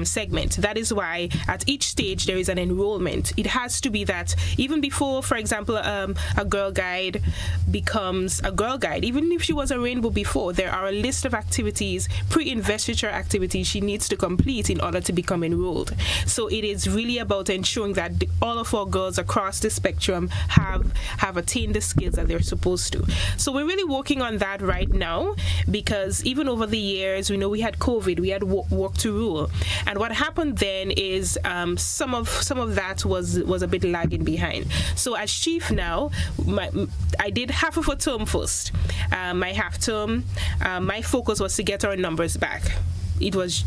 segment. That is why at each stage there is an enrollment. It has to be that even before, for example, a Girl Guide becomes a Girl Guide, even if she was a Rainbow before, there are a list of activities, pre-investiture activities she needs to complete in order to become enrolled. So it is really about ensuring that all of our girls across the spectrum have attained the skills that they're supposed to. So we're really working on that right now because even over the years, we know we had COVID, we had work to rule, and what happened then is some of that was a bit lagging behind. So as chief now, I did half of a term first. My half term, my focus was to get our numbers back. It was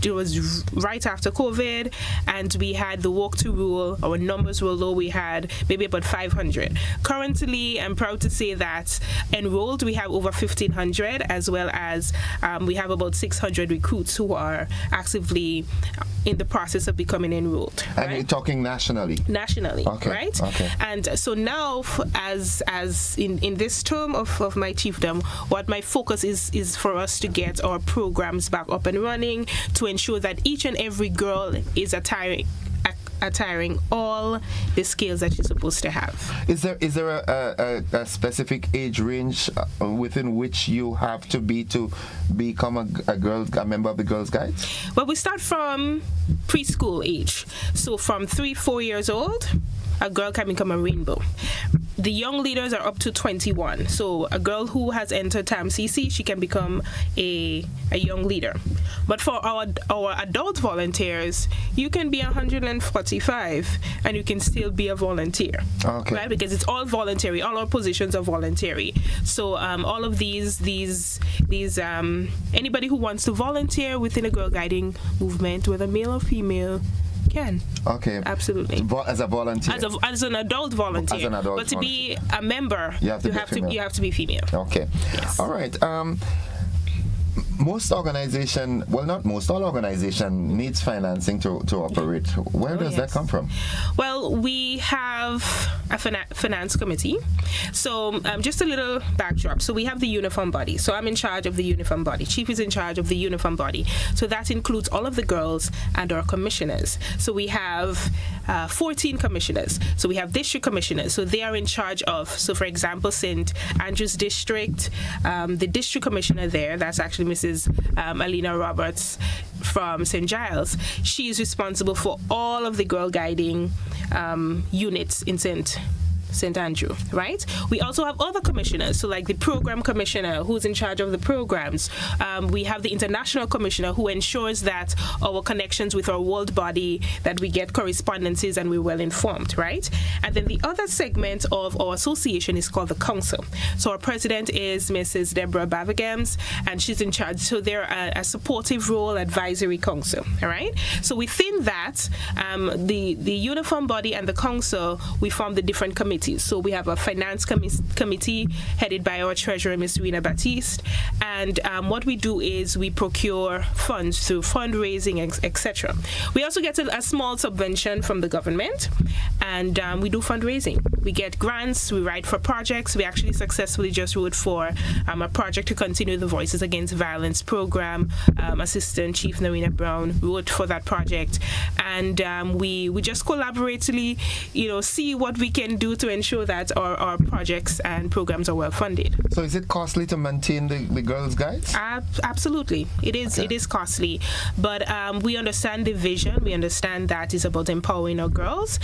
right after COVID, and we had the walk to rule. Our numbers were low. We had maybe about 500. Currently, I'm proud to say that enrolled, we have over 1,500, as well as we have about 600 recruits who are actively in the process of becoming enrolled. And you're talking nationally? Nationally, okay. Right? Okay. And so now, as in this term of my chiefdom, what my focus is for us to get our programs back up and running, to ensure that each and every girl is attiring all the skills that she's supposed to have. Is there a specific age range within which you have to be to become a member of the Girls Guides? Well, we start from preschool age. So from 3-4 years old, a girl can become a Rainbow. The young leaders are up to 21. So a girl who has entered TAM-CC, she can become a young leader. But for our adult volunteers, you can be 145 and you can still be a volunteer. Okay. Right? Because it's all voluntary. All our positions are voluntary. So all of these anybody who wants to volunteer within a Girl Guiding movement, whether male or female, can. Okay. Absolutely. As a volunteer. As an adult volunteer. As an adult but to volunteer. be a member, you have to be female. Okay. Yes. All right. Most organization, well, not most, all organization needs financing to operate. Where does that come from? Well, we have a finance committee. So just a little backdrop. So we have the uniform body. So I'm in charge of the uniform body. Chief is in charge of the uniform body. So that includes all of the girls and our commissioners. So we have 14 commissioners. So we have district commissioners. So they are in charge of, so for example, St. Andrews District, the district commissioner there, that's actually Mrs. Alina Roberts from St. Giles. She is responsible for all of the Girl Guiding units in St. St. Andrew, right? We also have other commissioners, so like the program commissioner who's in charge of the programs. We have the international commissioner who ensures that our connections with our world body, that we get correspondences and we're well informed, right? And then the other segment of our association is called the council. So our president is Mrs. Deborah Bavigams, and she's in charge. So they're a supportive role advisory council, all right? So within that, the uniform body and the council, we form the different committees. So we have a finance committee headed by our treasurer, Ms. Rena Baptiste, and what we do is we procure funds through fundraising, etc. We also get a small subvention from the government, and we do fundraising. We get grants, we write for projects. We actually successfully just wrote for a project to continue the Voices Against Violence program. Assistant Chief Narina Brown wrote for that project, and we just collaboratively, see what we can do to ensure that our projects and programs are well funded. So is it costly to maintain the Girls Guides? Absolutely. It is. Okay. It is costly, but we understand the vision. We understand that it's about empowering our girls,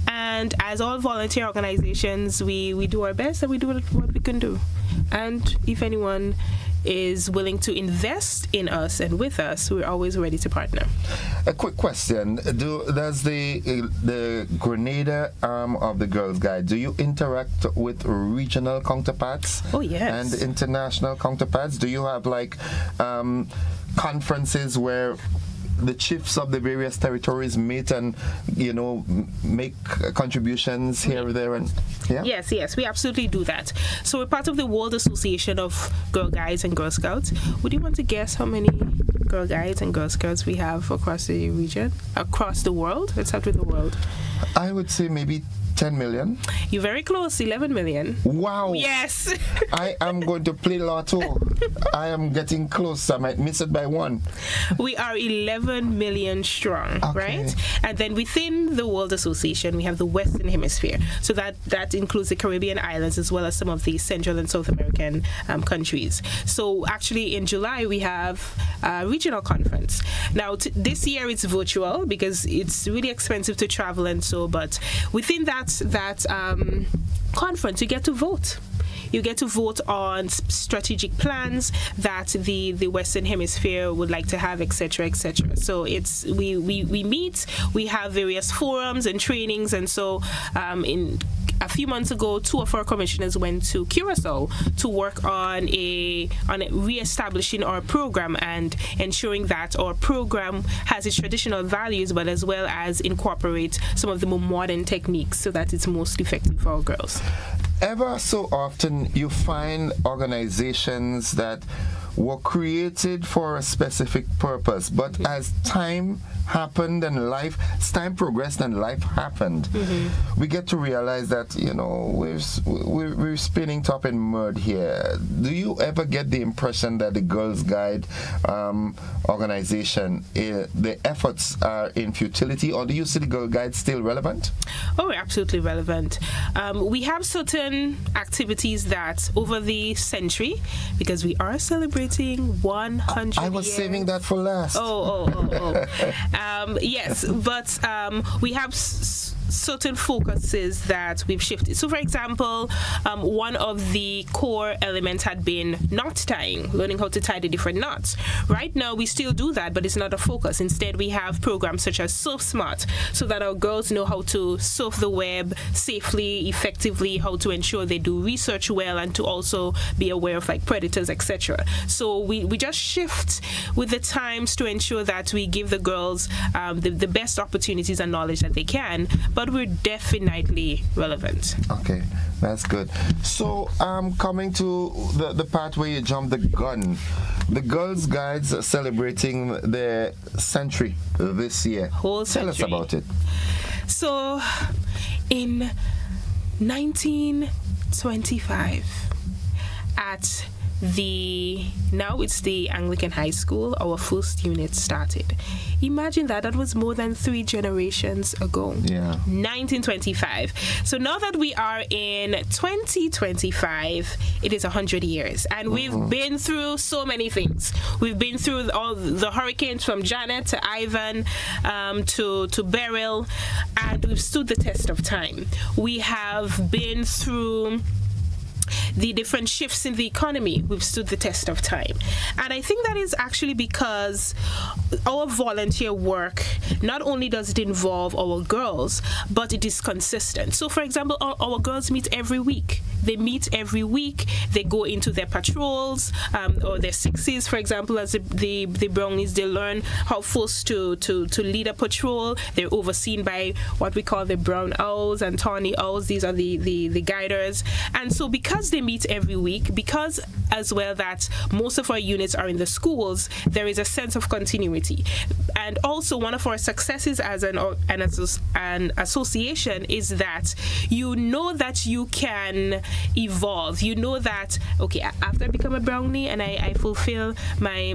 and as all volunteer organizations, we do our best and we do what we can do. And if anyone is willing to invest in us and with us, we're always ready to partner. A quick question: does the Grenada arm of the Girls Guide, do you interact with regional counterparts? Oh yes. And international counterparts? Do you have conferences where the chiefs of the various territories meet and make contributions here, there, and Yes, we absolutely do that. So we're part of the World Association of Girl Guides and Girl Scouts. Would you want to guess how many Girl Guides and Girl Scouts we have across the region, across the world? Let's start with the world. I would say maybe 10 million. You're very close, 11 million. Wow. Yes. I am going to play lotto. I am getting close. I might miss it by one. We are 11 million strong, right? And then within the World Association, we have the Western Hemisphere. So that includes the Caribbean islands as well as some of the Central and South American countries. So actually in July, we have a regional conference. Now, this year it's virtual because it's really expensive to travel and so, but within that conference, you get to vote. You get to vote on strategic plans that the Western Hemisphere would like to have, etc., etc. So it's we meet, we have various forums and trainings, and so in a few months ago, 2 of our commissioners went to Curacao to work on re-establishing our program and ensuring that our program has its traditional values, but as well as incorporate some of the more modern techniques so that it's most effective for our girls. Ever so often, you find organizations that were created for a specific purpose, but as time happened and time progressed and life happened, we get to realize that we're spinning top in mud here. Do you ever get the impression that the Girls Guide organization, the efforts are in futility, or do you see the Girl Guide still relevant? Oh, absolutely relevant. We have certain activities that over the century, because we are celebrating 100 I was saving that for last. Yes, but we have certain focuses that we've shifted. So, for example, one of the core elements had been knot tying, learning how to tie the different knots. Right now, we still do that, but it's not a focus. Instead, we have programs such as Surf Smart, so that our girls know how to surf the web safely, effectively, how to ensure they do research well, and to also be aware of predators, etc. So we just shift with the times to ensure that we give the girls the best opportunities and knowledge that they can, but we're definitely relevant. Okay, that's good. So coming to the part where you jump the gun, the Girls Guides are celebrating their century this year. Whole century. Tell us about it. So in 1925, at now it's the Anglican High School, our first unit started. Imagine that was more than 3 generations ago. Yeah. 1925. So now that we are in 2025, it is 100 years. And we've been through so many things. We've been through all the hurricanes from Janet to Ivan to Beryl, and we've stood the test of time. We have been through the different shifts in the economy. We've stood the test of time. And I think that is actually because our volunteer work, not only does it involve our girls, but it is consistent. So, for example, our girls meet every week. They meet every week. They go into their patrols, or their 6s, for example, as the Brownies. They learn how first to lead a patrol. They're overseen by what we call the brown owls and tawny owls. These are the guiders. And so because they meet every week, because as well that most of our units are in the schools, there is a sense of continuity. And also one of our successes as an association is that you know that you can evolve. You know that, okay, after I become a Brownie and I fulfill my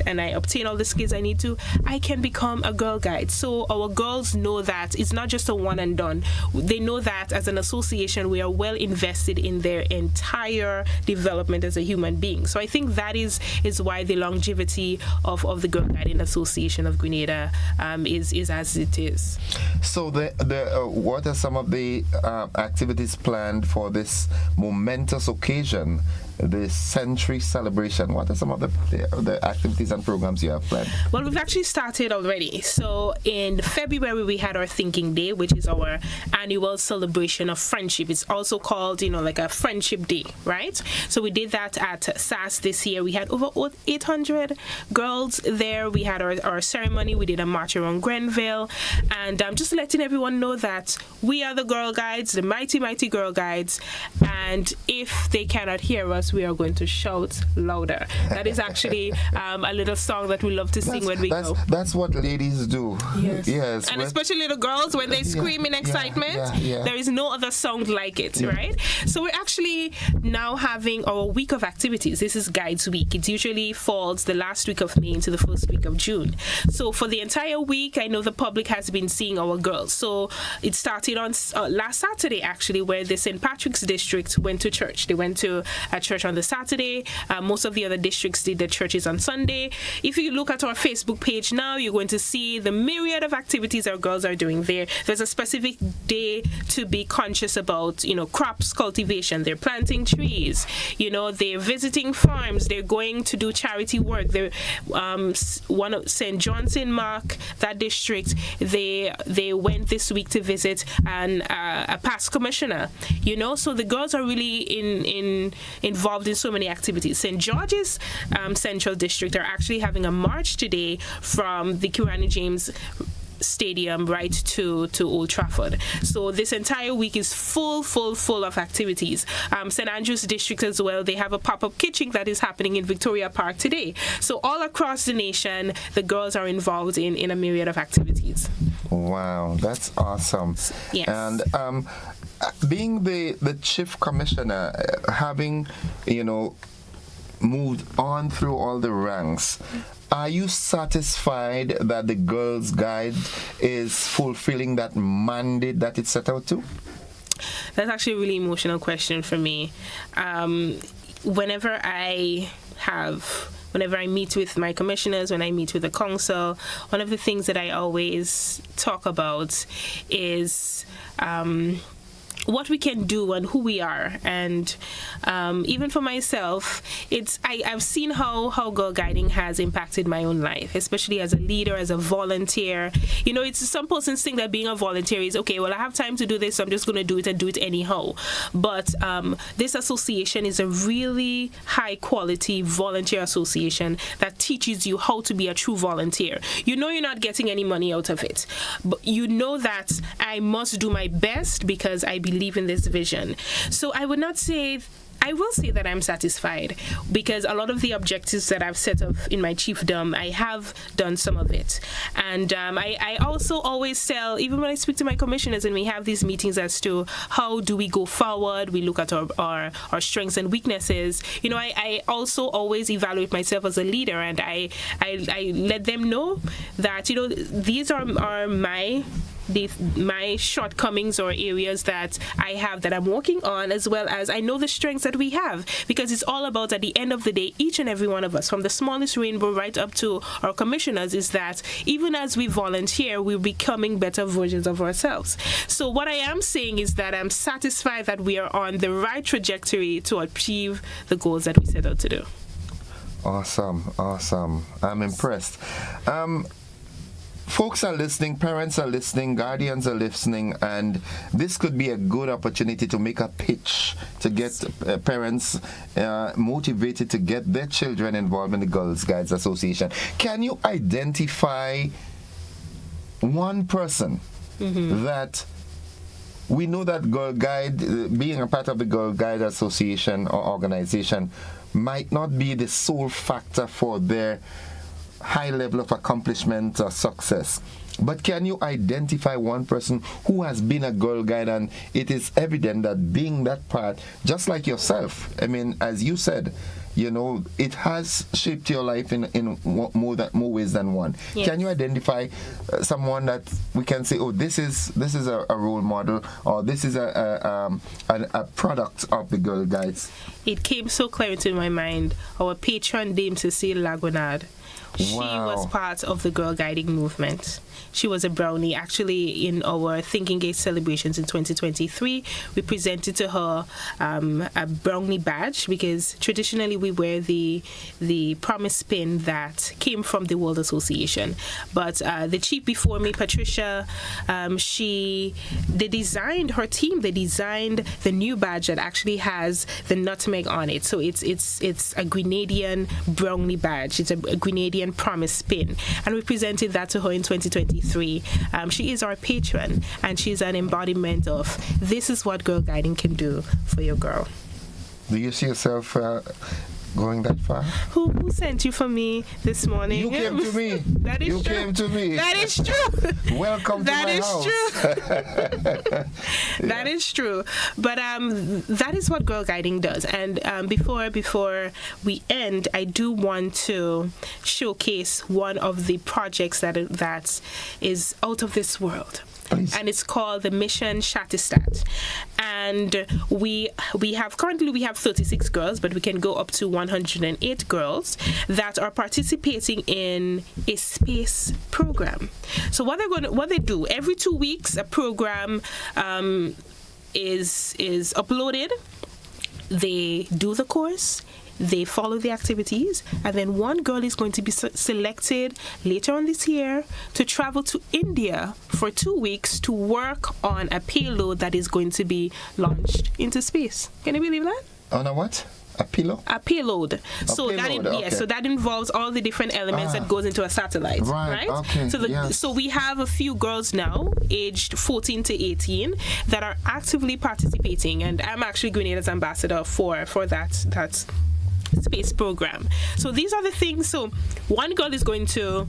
and I obtain all the skills I need to, I can become a Girl Guide. So our girls know that it's not just a one and done. They know that as an association we are well invested in their entire development as a human being. So I think that is why the longevity of the Girl Guiding Association of Grenada is as it is. So what are some of the activities planned for this momentous occasion, the century celebration? What are some of the activities and programs you have planned? Well, we've actually started already. So in February, we had our Thinking Day, which is our annual celebration of friendship. It's also called, like a Friendship Day, right? So we did that at SAS this year. We had over 800 girls there. We had our ceremony. We did a march around Grenville. And I'm just letting everyone know that we are the Girl Guides, the mighty, mighty Girl Guides. And if they cannot hear us, we are going to shout louder. That is actually a little song that we love to sing when we go. That's what ladies do. Yes. And especially little girls, when they scream in excitement, there is no other sound like it, right? So we're actually now having our week of activities. This is Guides Week. It usually falls the last week of May into the first week of June. So for the entire week, I know the public has been seeing our girls. So it started on last Saturday, actually, where the St. Patrick's District went to church. They went to a church on the Saturday. Most of the other districts did their churches on Sunday. If you look at our Facebook page now, you're going to see the myriad of activities our girls are doing there. There's a specific day to be conscious about, crops cultivation. They're planting trees. They're visiting farms. They're going to do charity work. They're one of St. John's in Mark, that district. They went this week to visit a past commissioner. So the girls are really involved in so many activities. St. George's Central District are actually having a march today from the Kirani James Stadium right to Old Trafford. So this entire week is full of activities. St. Andrew's District as well, they have a pop-up kitchen that is happening in Victoria Park today. So all across the nation, the girls are involved in a myriad of activities. Wow, that's awesome. Yes. And being the chief commissioner, having moved on through all the ranks, are you satisfied that the Girls Guide is fulfilling that mandate that it set out to? That's actually a really emotional question for me. Whenever I meet with my commissioners, when I meet with the council, one of the things that I always talk about is what we can do and who we are. And even for myself, I've seen how Girl Guiding has impacted my own life, especially as a leader, as a volunteer. It's some persons think that being a volunteer is, okay, well, I have time to do this, so I'm just going to do it and do it anyhow. But this association is a really high quality volunteer association that teaches you how to be a true volunteer. You're not getting any money out of it, but you know that I must do my best because I believe in this vision. So I would not say I will say that I'm satisfied because a lot of the objectives that I've set up in my chiefdom, I have done some of it. And I also always tell, even when I speak to my commissioners and we have these meetings as to how do we go forward, we look at our strengths and weaknesses. You know, I also always evaluate myself as a leader, and I let them know that, you know, these are my shortcomings or areas that I have that I'm working on, as well as I know the strengths that we have, because it's all about, at the end of the day, each and every one of us, from the smallest rainbow right up to our commissioners, is that even as we volunteer, we're becoming better versions of ourselves. So what I am saying is that I'm satisfied that we are on the right trajectory to achieve the goals that we set out to do. Awesome. I'm impressed. Folks are listening, parents are listening, guardians are listening, and this could be a good opportunity to make a pitch to get parents motivated to get their children involved in the Girls Guides Association. Can you identify one person that we know that Girl Guide, being a part of the Girl Guide Association or organization, might not be the sole factor for their high level of accomplishment or success, but can you identify one person who has been a Girl Guide, and it is evident that being that part, just like yourself, I mean, as you said, you know, it has shaped your life in more ways than one. Yes. Can you identify someone that we can say, oh, this is a role model, or this is a product of the Girl Guides? It came so clear into my mind. Our patron, Dame Cecile Lagonade. She was part of the Girl Guiding movement. She was a brownie. Actually, in our Thinking Gate celebrations in 2023, we presented to her a brownie badge, because traditionally we wear the promise pin that came from the World Association. But the chief before me, Patricia, they designed the new badge that actually has the nutmeg on it. So it's a Grenadian brownie badge. It's a Grenadian promise pin, and we presented that to her in 2023. She is our patron, and she's an embodiment of this is what Girl Guiding can do for your girl. Do you see yourself going that far? Who sent you for me this morning? You came to me. That is true. You came to me. That is true. Welcome to my house. That is true. That is true. But that is what Girl Guiding does. And before we end, I do want to showcase one of the projects that is out of this world. Please. And it's called the Mission Shatterstat. And we have 36 girls, but we can go up to 108 girls that are participating in a space program. So what they do every 2 weeks, a program is uploaded. They do the course. They follow the activities, and then one girl is going to be selected later on this year to travel to India for 2 weeks to work on a payload that is going to be launched into space. Can you believe that? On a what? A payload? A payload. So that involves all the different elements that goes into a satellite, right? Okay. So we have a few girls now, aged 14 to 18, that are actively participating, and I'm actually Grenada's ambassador for that space program. So these are the things. So one girl is going to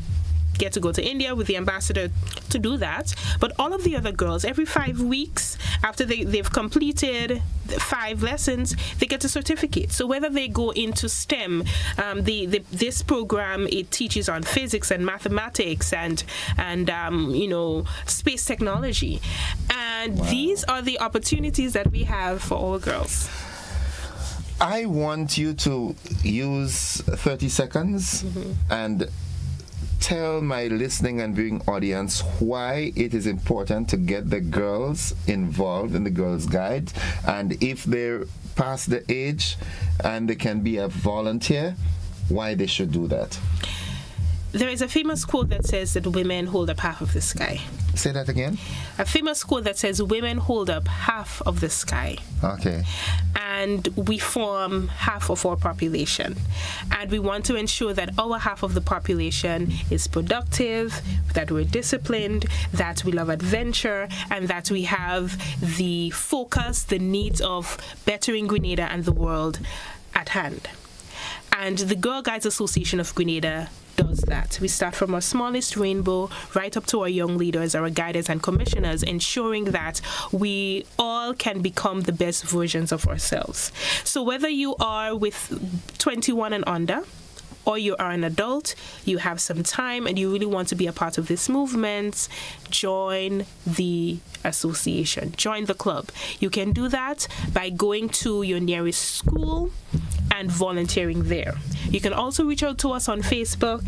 get to go to India with the ambassador to do that, but all of the other girls, every 5 weeks after they've completed 5 lessons, they get a certificate. So whether they go into STEM, this program, it teaches on physics and mathematics and space technology, and these are the opportunities that we have for all girls. I want you to use 30 seconds and tell my listening and viewing audience why it is important to get the girls involved in the Girls Guide, and if they're past the age and they can be a volunteer, why they should do that. There is a famous quote that says that women hold up half of the sky. Say that again. A famous quote that says women hold up half of the sky. Okay. and we form half of our population. And we want to ensure that our half of the population is productive, that we're disciplined, that we love adventure, and that we have the focus, the needs of bettering Grenada and the world at hand. And the Girl Guides Association of Grenada does that. We start from our smallest rainbow right up to our young leaders, our guiders and commissioners, ensuring that we all can become the best versions of ourselves. So whether you are with 21 and under, or you are an adult, you have some time, and you really want to be a part of this movement, join the association, join the club. You can do that by going to your nearest school and volunteering there. You can also reach out to us on Facebook,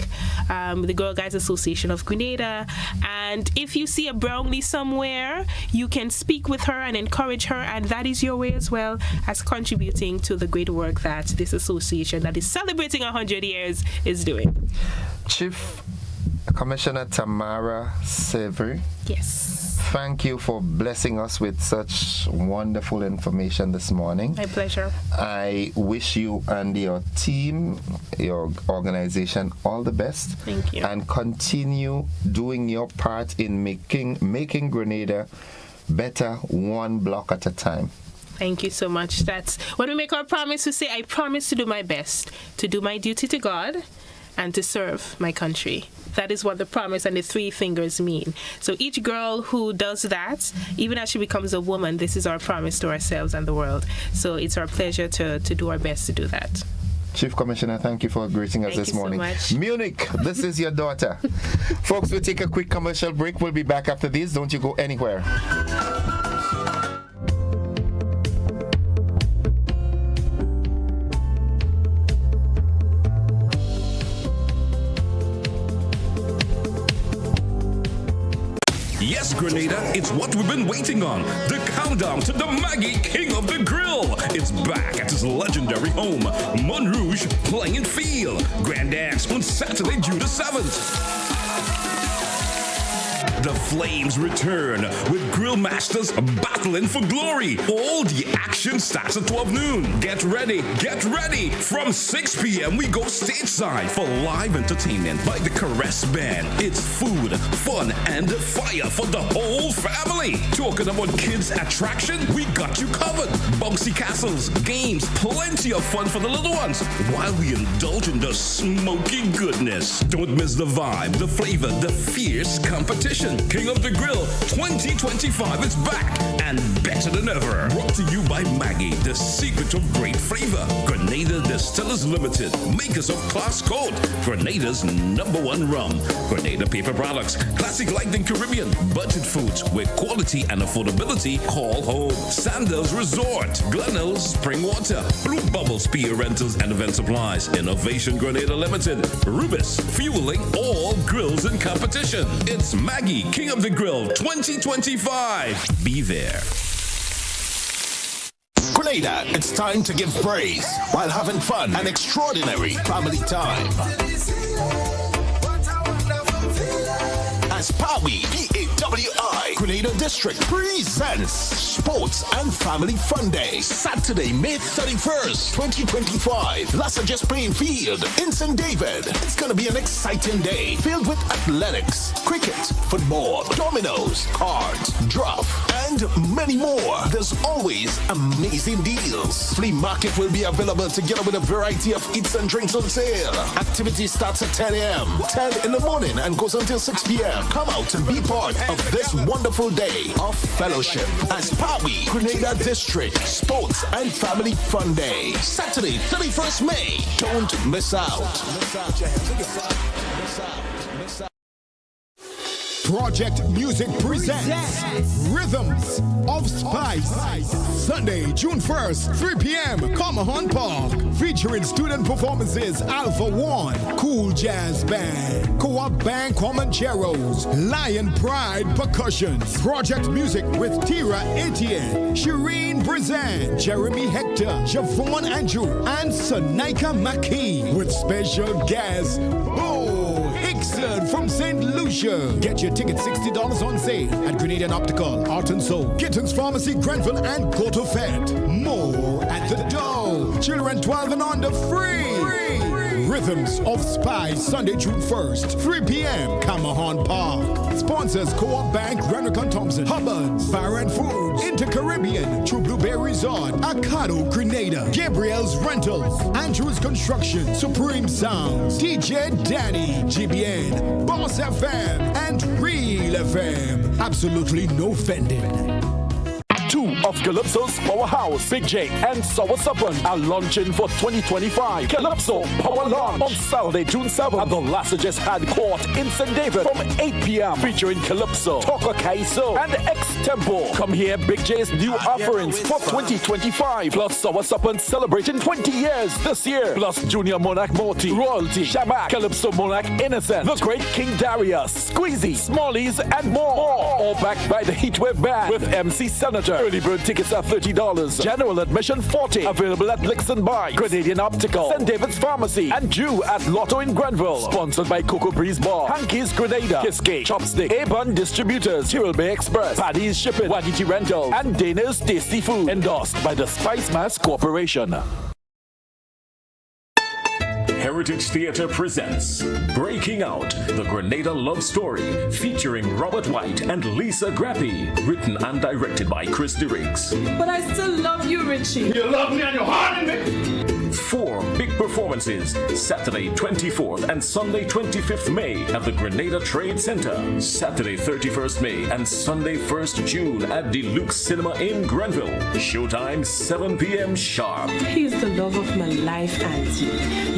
the Girl Guides Association of Grenada, and if you see a Brownlee somewhere, you can speak with her and encourage her, and that is your way as well as contributing to the great work that this association that is celebrating 100 years is doing. Chief Commissioner Tamara Savory. Yes. Thank you for blessing us with such wonderful information this morning. My pleasure. I wish you and your team, your organization, all the best. Thank you. And continue doing your part in making Grenada better, one block at a time. Thank you so much. That's when we make our promise, we say, I promise to do my best, to do my duty to God, and to serve my country. That is what the promise and the three fingers mean. So each girl who does that, even as she becomes a woman, this is our promise to ourselves and the world. So it's our pleasure to do our best to do that. Chief Commissioner, thank you for greeting us this morning. So much. Munich, this is your daughter. Folks, we'll take a quick commercial break. We'll be back after this. Don't you go anywhere. Yes, Grenada, it's what we've been waiting on. The countdown to the Maggie King of the Grill. It's back at his legendary home, Montrouge Playing Field. Grand Dance on Saturday, June the 7th. The flames return with grill masters battling for glory. All the action starts at 12 noon. Get ready. From 6 p.m. we go stateside for live entertainment by the Caress Band. It's food, fun, and fire for the whole family. Talking about kids' attraction, we got you covered. Bouncy castles, games, plenty of fun for the little ones while we indulge in the smoky goodness. Don't miss the vibe, the flavor, the fierce competition. King of the Grill 2025 is back and better than ever. Brought to you by Maggie, the secret of great flavor. Grenada Distillers Limited, makers of Class Code, Grenada's #1 rum. Grenada Paper Products, classic like the Caribbean. Budget foods with quality and affordability. Call home. Sandals Resort, Glenel's Spring Water, Blue Bubbles Pier Rentals and Event Supplies, Innovation Grenada Limited, Rubis, fueling all grills in competition. It's Maggie, King of the Grill 2025. Be there. Grenada, it's time to give praise while having fun and extraordinary family time. As PAWI, P-A-W-I, Grenada District presents Sports and Family Fun Day, Saturday, May 31st, 2025. Lasajes Playing Field in St. David. It's going to be an exciting day filled with athletics, cricket, football, dominoes, cards, draft, and many more. There's always amazing deals. Flea market will be available together with a variety of eats and drinks on sale. Activity starts at 10 a.m., 10 in the morning, and goes until 6 p.m. Come out and be part of this wonderful day of fellowship as PAWI, Grenada District Sports and Family Fun Day. Saturday, 31st May. Don't miss out. Project Music presents Rhythms of Spice. Sunday, June 1st, 3 p.m., Comahan Park. Featuring student performances Alpha One, Cool Jazz Band, Co-op Band Comancheros, Lion Pride Percussions. Project Music with Tira Etienne, Shireen Brizan, Jeremy Hector, Javon Andrew, and Sonika McKee. With special guests, Hickson from St. Lucia. Get your tickets $60 on sale at Grenadian Optical, Art and Soul, Gittins Pharmacy, Grenville, and Cote Fete. More at the dough. Children 12 and under free. Rhythms of Spice, Sunday, June 1st, 3 p.m., Camahan Park. Sponsors Co-op Bank, Renwick & Thompson, Hubbard's, Byron Foods, Inter-Caribbean, True Blueberry Resort, Acado, Grenada, Gabriel's Rentals, Andrews Construction, Supreme Sounds, DJ Danny, GBN, Boss FM, and Real FM. Absolutely no offended. Two of Calypso's powerhouse, Big J and Sour Supper, are launching for 2025. Calypso Power Launch on Saturday, June 7th at the Lassages Had Court in St. David from 8 p.m. featuring Calypso, Toka Kaiso, and X-Tempo. Come hear Big J's new offerings for 2025. Plus Sour Supper celebrating 20 years this year. Plus Junior Monarch Morty, Royalty, Shamak, Calypso Monarch Innocent, The Great King Darius, Squeezy, Smallies, and more. All backed by the Heatwave Band with MC Senator. Early bird tickets are $30. General admission $40. Available at Lixon Buy, Grenadian Optical, St. David's Pharmacy, and Jew at Lotto in Grenville. Sponsored by Cocoa Breeze Bar, Hanky's Grenada, Kiske, Chopstick, A-Bun Distributors, Tyrrell Bay Express, Paddy's Shipping, Wagiti Rental, and Dana's Tasty Food. Endorsed by the Spice Mass Corporation. Heritage Theatre presents Breaking Out, the Grenada Love Story, featuring Robert White and Lisa Grappi, written and directed by Chris DeRiggs. But I still love you, Richie. You love me and you're hard me. 4 big performances, Saturday 24th and Sunday 25th May at the Grenada Trade Center, Saturday 31st May and Sunday 1st June at Deluxe Cinema in Grenville. Showtime 7 p.m. sharp. He's the love of my life, Auntie.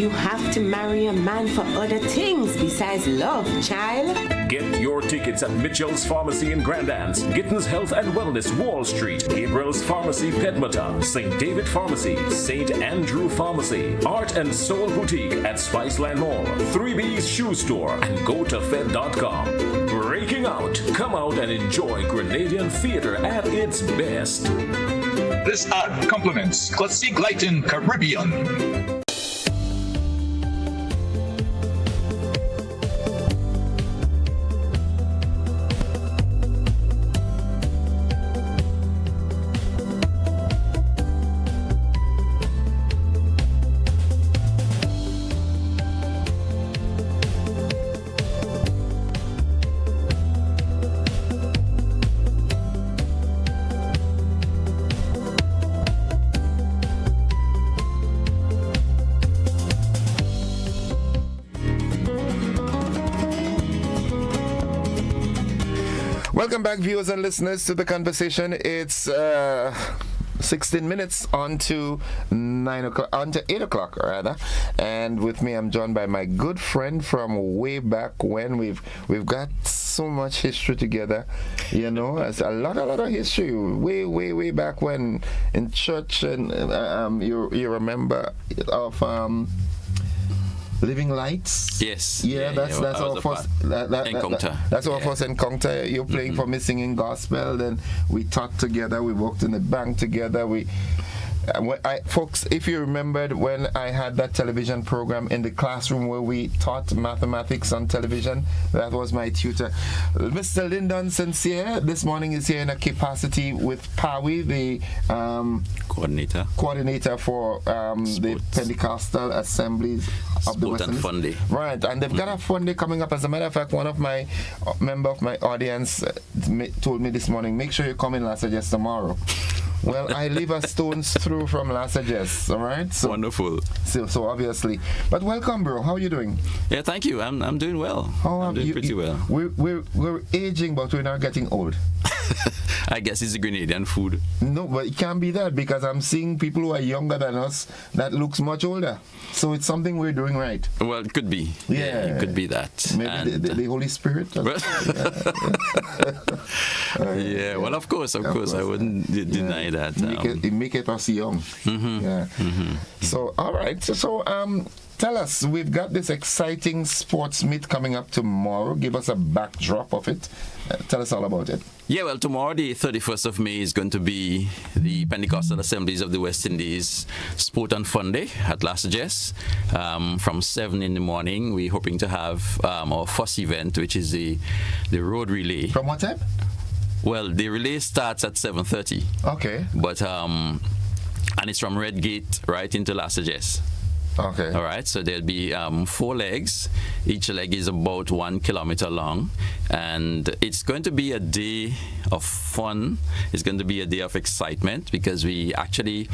You have to marry a man for other things besides love, child. Get your tickets at Mitchell's Pharmacy in Grand Anse, Gittins Health and Wellness Wall Street, Gabriel's Pharmacy Pedmata, St. David Pharmacy, St. Andrew Pharmacy, Art and Soul Boutique at Spiceland Mall, 3B's Shoe Store, and GoToFed.com. Breaking Out. Come out and enjoy Grenadian theater at its best. This ad complements Classic Lighting Caribbean. Welcome back, viewers and listeners, to the conversation. It's 16 minutes on to 9 o'clock, on to 8 o'clock rather. And with me, I'm joined by my good friend from way back when. We've got so much history together, you know. It's a lot of history. Way back when in church, and you remember of Living Lights. Yes. Yeah, that's our first encounter. That's our first encounter. You're playing for me, singing gospel. Then we taught together. We worked in the bank together. Folks, if you remembered when I had that television program in the classroom where we taught mathematics on television, that was my tutor. Mr. Lyndon Sincere this morning is here in a capacity with Pawi, the coordinator for the Pentecostal Assemblies of the Western. Fun Day. Right, and they've got a fun day coming up. As a matter of fact, one of my member of my audience told me this morning, make sure you come in Lassages tomorrow. Well, I live a stone's throw from Lassages, all right? So, wonderful. So obviously. But welcome, bro. How are you doing? Yeah, thank you. I'm doing well. I'm doing pretty well. We're aging, but we're not getting old. I guess it's the Grenadian food. No, but it can't be that, because I'm seeing people who are younger than us that looks much older. So it's something we're doing right. Well, it could be. Yeah, it could be that. Maybe the Holy Spirit. Yeah, well, of course, I wouldn't deny that. Make it us young. So, all right. So, tell us, we've got this exciting sports meet coming up tomorrow. Give us a backdrop of it. Tell us all about it. Yeah, well, tomorrow, the 31st of May, is going to be the Pentecostal Assemblies of the West Indies Sport and Fun Day at Lassages. From 7 in the morning, we're hoping to have our first event, which is the road relay. From what time? Well, the relay starts at 7:30. Okay. But and it's from Red Gate right into La Sagesse. Okay. All right. So there'll be 4 legs. Each leg is about 1 kilometer long, and it's going to be a day of fun. It's going to be a day of excitement because we actually,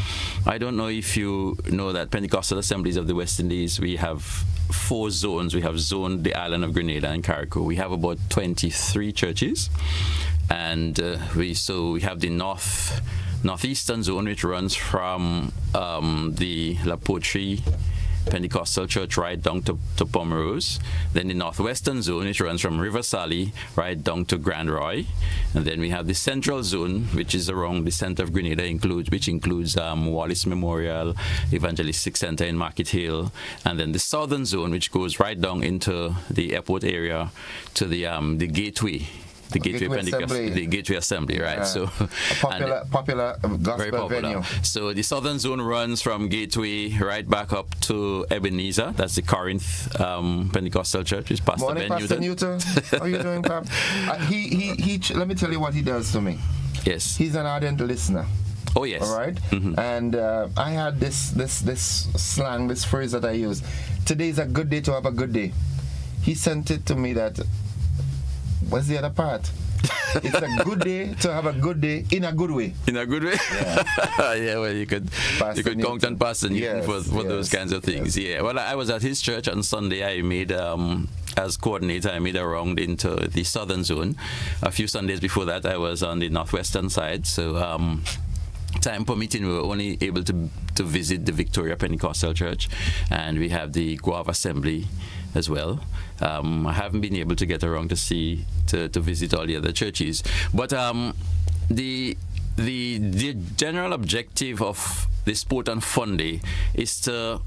I don't know if you know that Pentecostal Assemblies of the West Indies, we have 4 zones. We have zoned the island of Grenada and Carriacou. We have about 23 churches, and we have the northeastern zone, which runs from the La Poterie Pentecostal Church right down to Pomerose. Then the northwestern zone, which runs from River Sally right down to Grand Roy. And then we have the central zone, which is around the center of Grenada, which includes Wallace Memorial, Evangelistic Center in Market Hill. And then the southern zone, which goes right down into the airport area to the gateway. The Gateway Assembly, right? So a popular gospel venue. So the southern zone runs from Gateway right back up to Ebenezer. That's the Corinth Pentecostal Church. It's Pastor Morning, Ben Pastor Newton. How are you doing, Pap? He let me tell you what he does to me. Yes. He's an ardent listener. Oh yes. All right. Mm-hmm. And I had this slang, this phrase that I use. Today is a good day to have a good day. He sent it to me that. What's the other part? It's a good day to have a good day in a good way. In a good way? Yeah. Yeah, well, you could count on Pastor Newton for those kinds of things. Yeah. Well, I was at his church on Sunday. I made, as coordinator, I made a round into the southern zone. A few Sundays before that, I was on the northwestern side. So, time permitting, we were only able to visit the Victoria Pentecostal Church, and we have the Guava Assembly as well. I haven't been able to get around to visit all the other churches, but the general objective of the Sport and Fun Day is to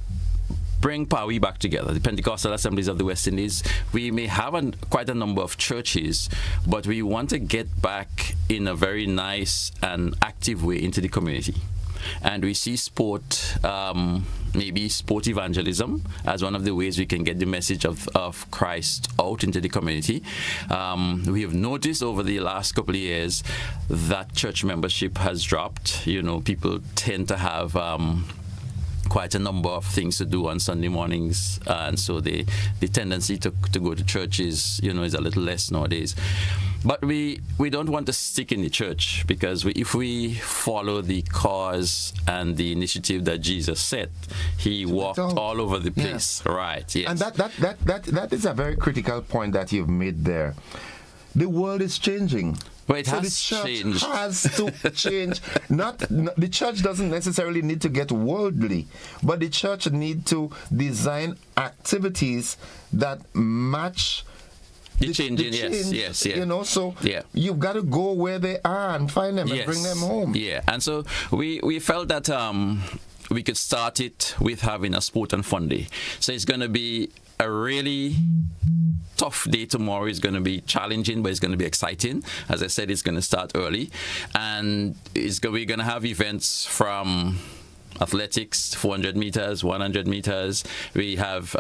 bring Pawi back together, the Pentecostal Assemblies of the West Indies. We may have quite a number of churches, but we want to get back in a very nice and active way into the community. And we see sport, maybe sport evangelism, as one of the ways we can get the message of Christ out into the community. We have noticed over the last couple of years that church membership has dropped. You know, people tend to have quite a number of things to do on Sunday mornings, and so the tendency to go to church is a little less nowadays. But we don't want to stick in the church, because if we follow the cause and the initiative that Jesus set, he walked all over the place. Yeah. Right. Yes. And that is a very critical point that you've made there. The world is changing. Well, it so has the church changed. has to change. The church doesn't necessarily need to get worldly, but the church need to design activities that match the changing. Yes. So you've got to go where they are and find them and bring them home. Yeah, and so we felt that we could start it with having a Sport and Fun Day. So it's going to be a really tough day tomorrow. It's going to be challenging, but it's going to be exciting. As I said, it's going to start early, and we're going to have events from athletics, 400 meters, 100 meters. We have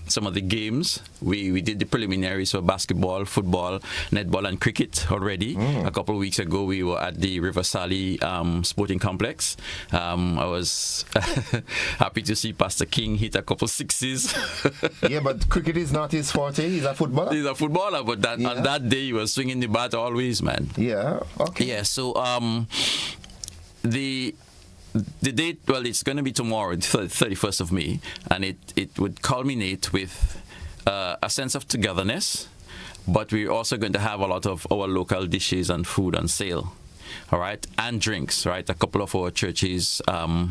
some of the games. We did the preliminaries for basketball, football, netball, and cricket already. A couple of weeks ago, we were at the River Sally Sporting Complex. I was happy to see Pastor King hit a couple sixes. Yeah, but cricket is not his forte. He's a footballer. He's a footballer, but on that day, he was swinging the bat always, man. Yeah, okay. Yeah, so the date, well, it's going to be tomorrow, the 31st of May, and it would culminate with a sense of togetherness, but we're also going to have a lot of our local dishes and food on sale, all right, and drinks, right? A couple of our churches, I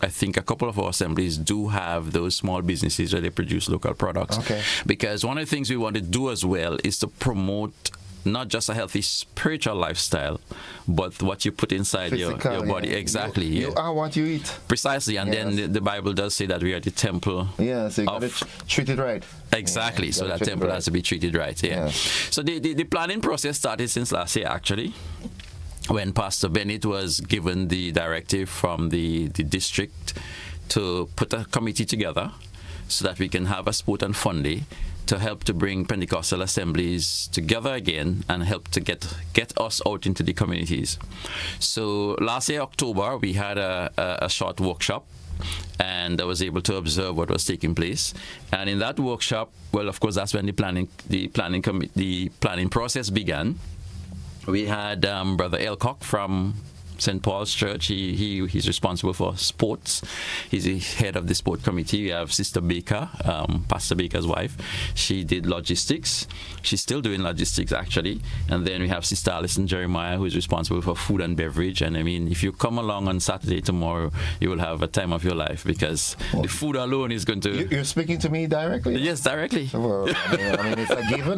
think a couple of our assemblies do have those small businesses where they produce local products. Okay. Because one of the things we want to do as well is to promote not just a healthy spiritual lifestyle, but what you put inside your body. Exactly. You are what you eat. Precisely. And then the Bible does say that we are the temple. Yeah, so you got to treat it right. Exactly. So that temple has to be treated right. Yeah. So the planning process started since last year, actually, when Pastor Bennett was given the directive from the district to put a committee together so that we can have a Sport and Fun Day to help to bring Pentecostal assemblies together again and help to get us out into the communities. So last year, October, we had a short workshop, and I was able to observe what was taking place. And in that workshop, well, of course, that's when the planning process began. We had Brother Elcock from St. Paul's Church. He's responsible for sports. He's the head of the sport committee. We have Sister Baker, Pastor Baker's wife. She did logistics. She's still doing logistics, actually. And then we have Sister Alison Jeremiah, who is responsible for food and beverage. And I mean, if you come along on Saturday tomorrow, you will have a time of your life, because the food alone is going to... You're speaking to me directly? Yes, directly. Well, I mean, it's a given.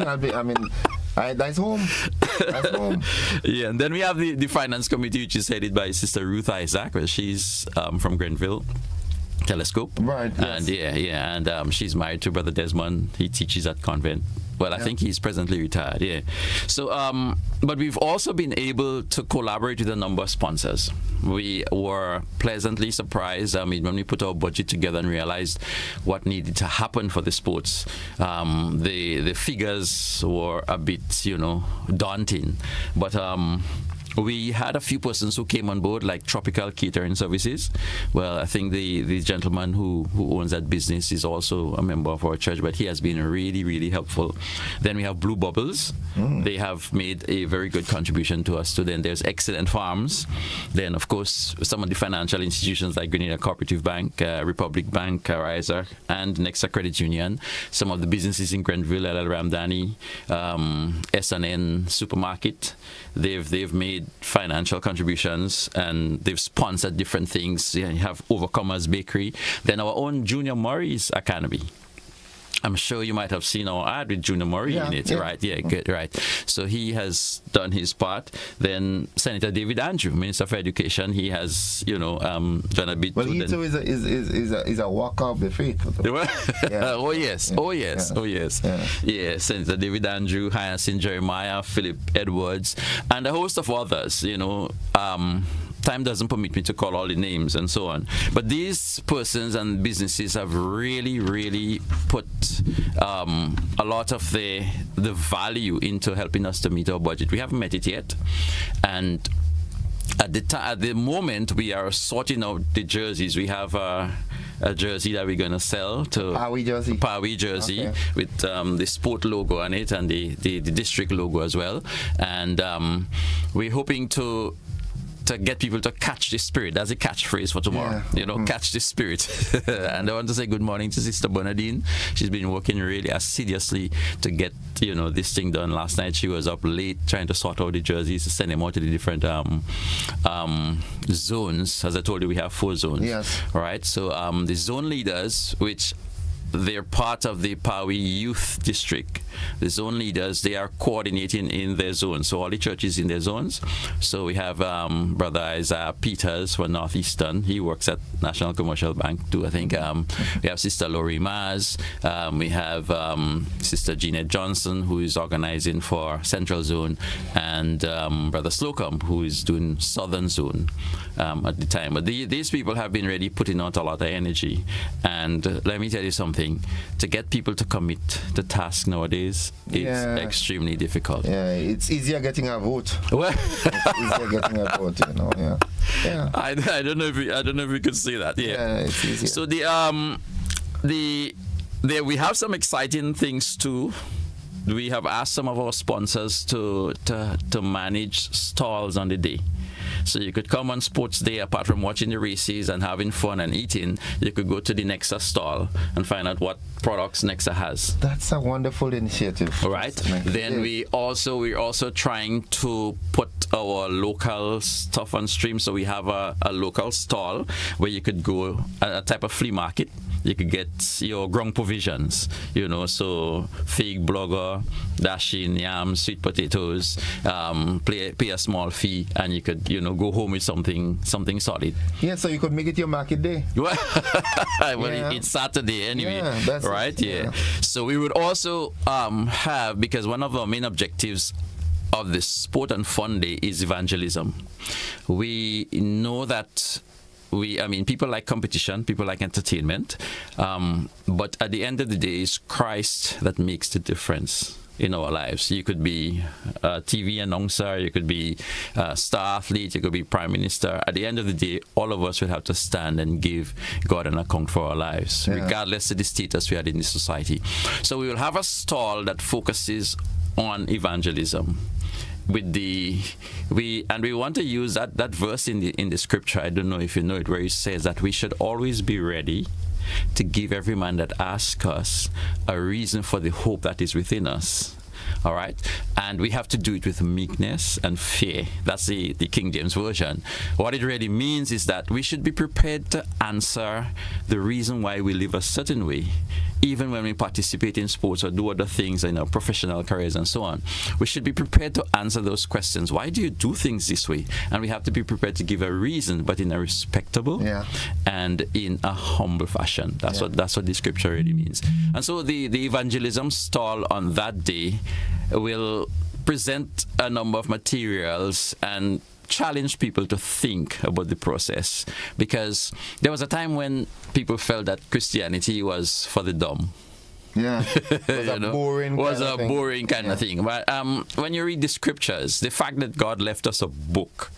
That's home. That's home. Yeah, and then we have the finance committee, which is headed by Sister Ruth Isaac. She's from Grenville Telescope. Right. Yes. And she's married to Brother Desmond. He teaches at convent. Well, I think he's presently retired, yeah. So, but we've also been able to collaborate with a number of sponsors. We were pleasantly surprised when we put our budget together and realized what needed to happen for the sports. The figures were a bit, daunting. But we had a few persons who came on board, like Tropical Catering Services. Well, I think the gentleman who owns that business is also a member of our church, but he has been really, really helpful. Then we have Blue Bubbles. They have made a very good contribution to us too. Then there's Excellent Farms. Then, of course, some of the financial institutions like Grenada Cooperative Bank, Republic Bank, Riser, and Nexa Credit Union. Some of the businesses in Grenville, LL Ramdani, S&N Supermarket. They've made financial contributions, and they've sponsored different things. You have Overcomers Bakery. Then our own Junior Murray's Academy. I'm sure you might have seen our ad with Junior Murray in it, right? Yeah, good, right. So he has done his part. Then Senator David Andrew, Minister for Education, he has, done a bit. Well, he too is a walker of the faith. Oh yes. Yeah, Senator David Andrew, Hyacinth Jeremiah, Philip Edwards, and a host of others. Time doesn't permit me to call all the names and so on. But these persons and businesses have really, really put a lot of the value into helping us to meet our budget. We haven't met it yet. And at the moment, we are sorting out the jerseys. We have a jersey that we're going to sell to Pawi jersey okay. With the sport logo on it and the district logo as well. And we're hoping to get people to catch the spirit. That's a catchphrase for tomorrow. Catch the spirit. And I want to say good morning to Sister Bernadine. She's been working really assiduously to get this thing done. Last night she was up late trying to sort out the jerseys to send them out to the different zones. As I told you, we have 4 zones. Yes. All right. So the zone leaders, which they're part of the Pawi Youth District. The zone leaders, they are coordinating in their zones. So all the churches in their zones. So we have Brother Isaiah Peters for Northeastern. He works at National Commercial Bank too, I think. We have Sister Laurie Maz. We have Sister Jeanette Johnson, who is organizing for Central Zone, and Brother Slocum, who is doing Southern Zone at the time. But these people have been really putting out a lot of energy. And let me tell you something. To get people to commit to task nowadays, it's extremely difficult. Yeah, it's easier getting a vote. Well, it's easier getting a vote, Yeah. I don't know if we could say that. Yeah, it's easier. So we have some exciting things too. We have asked some of our sponsors to manage stalls on the day. So you could come on Sports Day, apart from watching the races and having fun and eating, you could go to the Nexa stall and find out what products Nexa has. That's a wonderful initiative. All right. Then we're also trying to put our local stuff on stream. So we have a local stall where you could go, a type of flea market. You could get your ground provisions, so fig, blogger, dashing, yams, sweet potatoes, pay a small fee, and you could, go home with something solid. Yeah, so you could make it your market day. Well, it's Saturday anyway, that's right? Yeah. So we would also have, because one of our main objectives of the Sport and Fun Day is evangelism. We know that people like competition, people like entertainment, but at the end of the day, it's Christ that makes the difference in our lives. You could be a TV announcer, you could be a star athlete, you could be prime minister. At the end of the day, all of us will have to stand and give God an account for our lives, regardless of the status we had in the society. So we will have a stall that focuses on evangelism. We want to use that verse in the scripture. I don't know if you know it, where it says that we should always be ready to give every man that asks us a reason for the hope that is within us. All right, and we have to do it with meekness and fear. That's the King James Version. What it really means is that we should be prepared to answer the reason why we live a certain way, even when we participate in sports or do other things in our professional careers and so on. We should be prepared to answer those questions. Why do you do things this way? And we have to be prepared to give a reason, but in a respectable and in a humble fashion. That's what the scripture really means. And so the evangelism stall on that day will present a number of materials and challenge people to think about the process, because there was a time when people felt that Christianity was for the dumb. Yeah, was a boring kind of thing. But when you read the scriptures, the fact that God left us a book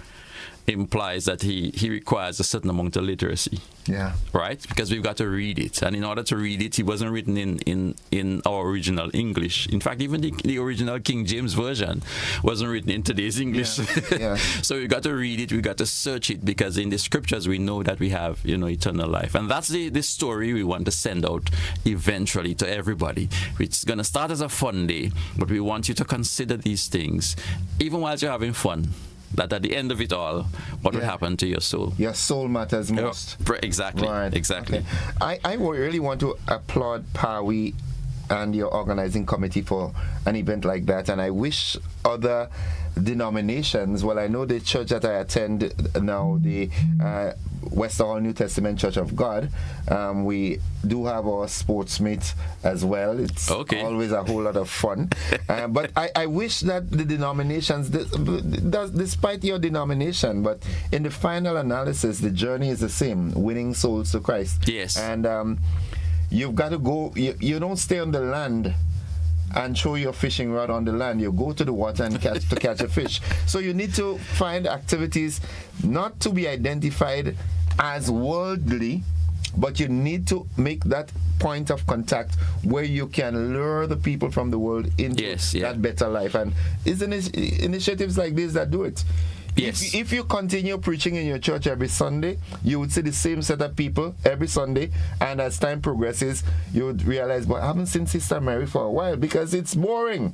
implies that he requires a certain amount of literacy. Yeah. Right? Because we've got to read it. And in order to read it, it wasn't written in our original English. In fact, even the original King James Version wasn't written in today's English. Yeah. So we've got to read it, we've got to search it, because in the scriptures we know that we have, eternal life. And that's the story we want to send out eventually to everybody. It's going to start as a fun day, but we want you to consider these things, even while you're having fun. That at the end of it all, what will happen to your soul? Your soul matters most. Exactly. Right. Exactly. Okay. I really want to applaud Pawi and your organizing committee for an event like that, and I wish other denominations, well, I know the church that I attend now, the Western Hall New Testament Church of God, we do have our sports meet as well. It's always a whole lot of fun. But I wish that the denominations, despite your denomination, but in the final analysis, the journey is the same, winning souls to Christ. Yes. And you've got to go, you don't stay on the land and throw your fishing rod on the land. You go to the water and catch a fish. So you need to find activities not to be identified as worldly, but you need to make that point of contact where you can lure the people from the world into that better life. And it's initiatives like this that do it. Yes. If you continue preaching in your church every Sunday, you would see the same set of people every Sunday, and as time progresses, you would realize, but I haven't seen Sister Mary for a while, because it's boring.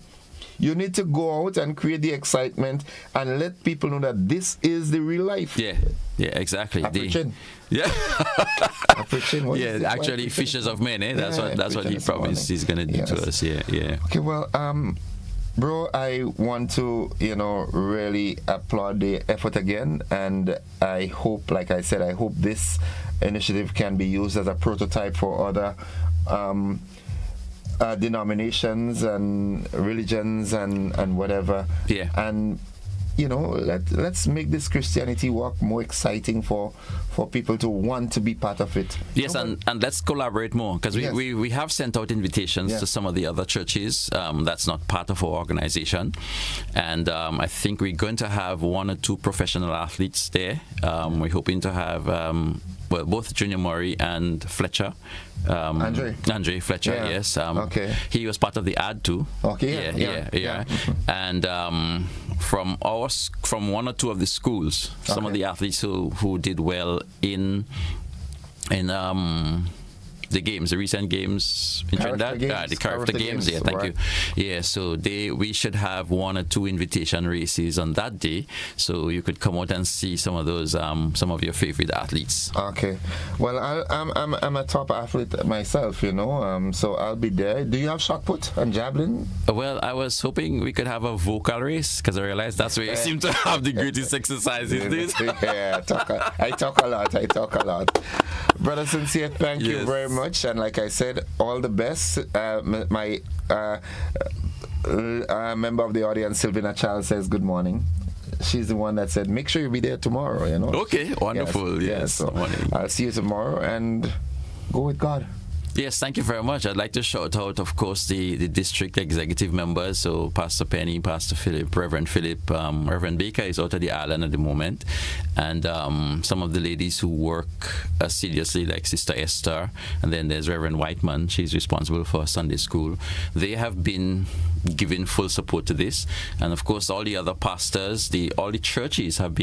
You need to go out and create the excitement and let people know that this is the real life. Yeah, exactly. Preaching. Yeah. Preaching. Actually, fishers of men, eh? That's what he promised he's going to do to us. Yeah. Okay, well, bro, I want to, really applaud the effort again, and I hope, like I said, I hope this initiative can be used as a prototype for other denominations and religions and whatever. Yeah. And let's make this Christianity walk more exciting for people to want to be part of it. Yes, and let's collaborate more, because we have sent out invitations to some of the other churches that's not part of our organization, and I think we're going to have 1 or 2 professional athletes there. We're hoping to have both Junior Murray and Fletcher. Andre Fletcher, yes. He was part of the ad too. Okay. Yeah. And from 1 or 2 of the schools, some of the athletes who did well in the games, the recent games in Trinidad, the character games. Yeah, thank you. Yeah, so we should have 1 or 2 invitation races on that day, so you could come out and see some of those, some of your favorite athletes. Okay. Well, I'm a top athlete myself, so I'll be there. Do you have shot put and javelin? Well, I was hoping we could have a vocal race, because I realized that's where you seem to have the greatest exercises. Yeah, I talk a lot. Brother Sincere, thank you very much, and like I said, all the best. My member of the audience, Sylvina Charles, says good morning. she's the one that said, make sure you be there tomorrow, you know. Okay, wonderful. Yes. So I'll see you tomorrow and go with God. Yes, thank you very much. I'd like to shout out, of course, the district executive members. So Pastor Penny, Pastor Philip, Reverend Philip, Reverend Baker is out of the island at the moment. And some of the ladies who work assiduously, like Sister Esther. And then there's Reverend Whiteman. She's responsible for Sunday school. They have been giving full support to this. And of course, all the other pastors, all the churches have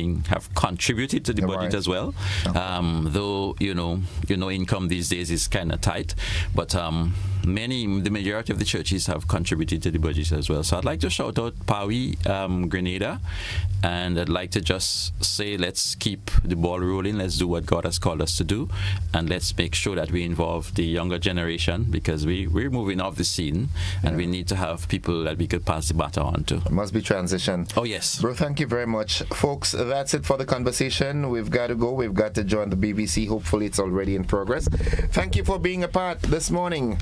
contributed to the budget as well. Though, income these days is kind of tight. But the majority of the churches have contributed to the budget as well. So I'd like to shout out Pawi, Grenada, and I'd like to just say, let's keep the ball rolling. Let's do what God has called us to do, and let's make sure that we involve the younger generation, because we're moving off the scene, and we need to have people that we could pass the baton on to. It must be transition. Oh, yes. Bro, thank you very much. Folks, that's it for the conversation. We've got to go. We've got to join the BBC. Hopefully it's already in progress. Thank you for being a part this morning.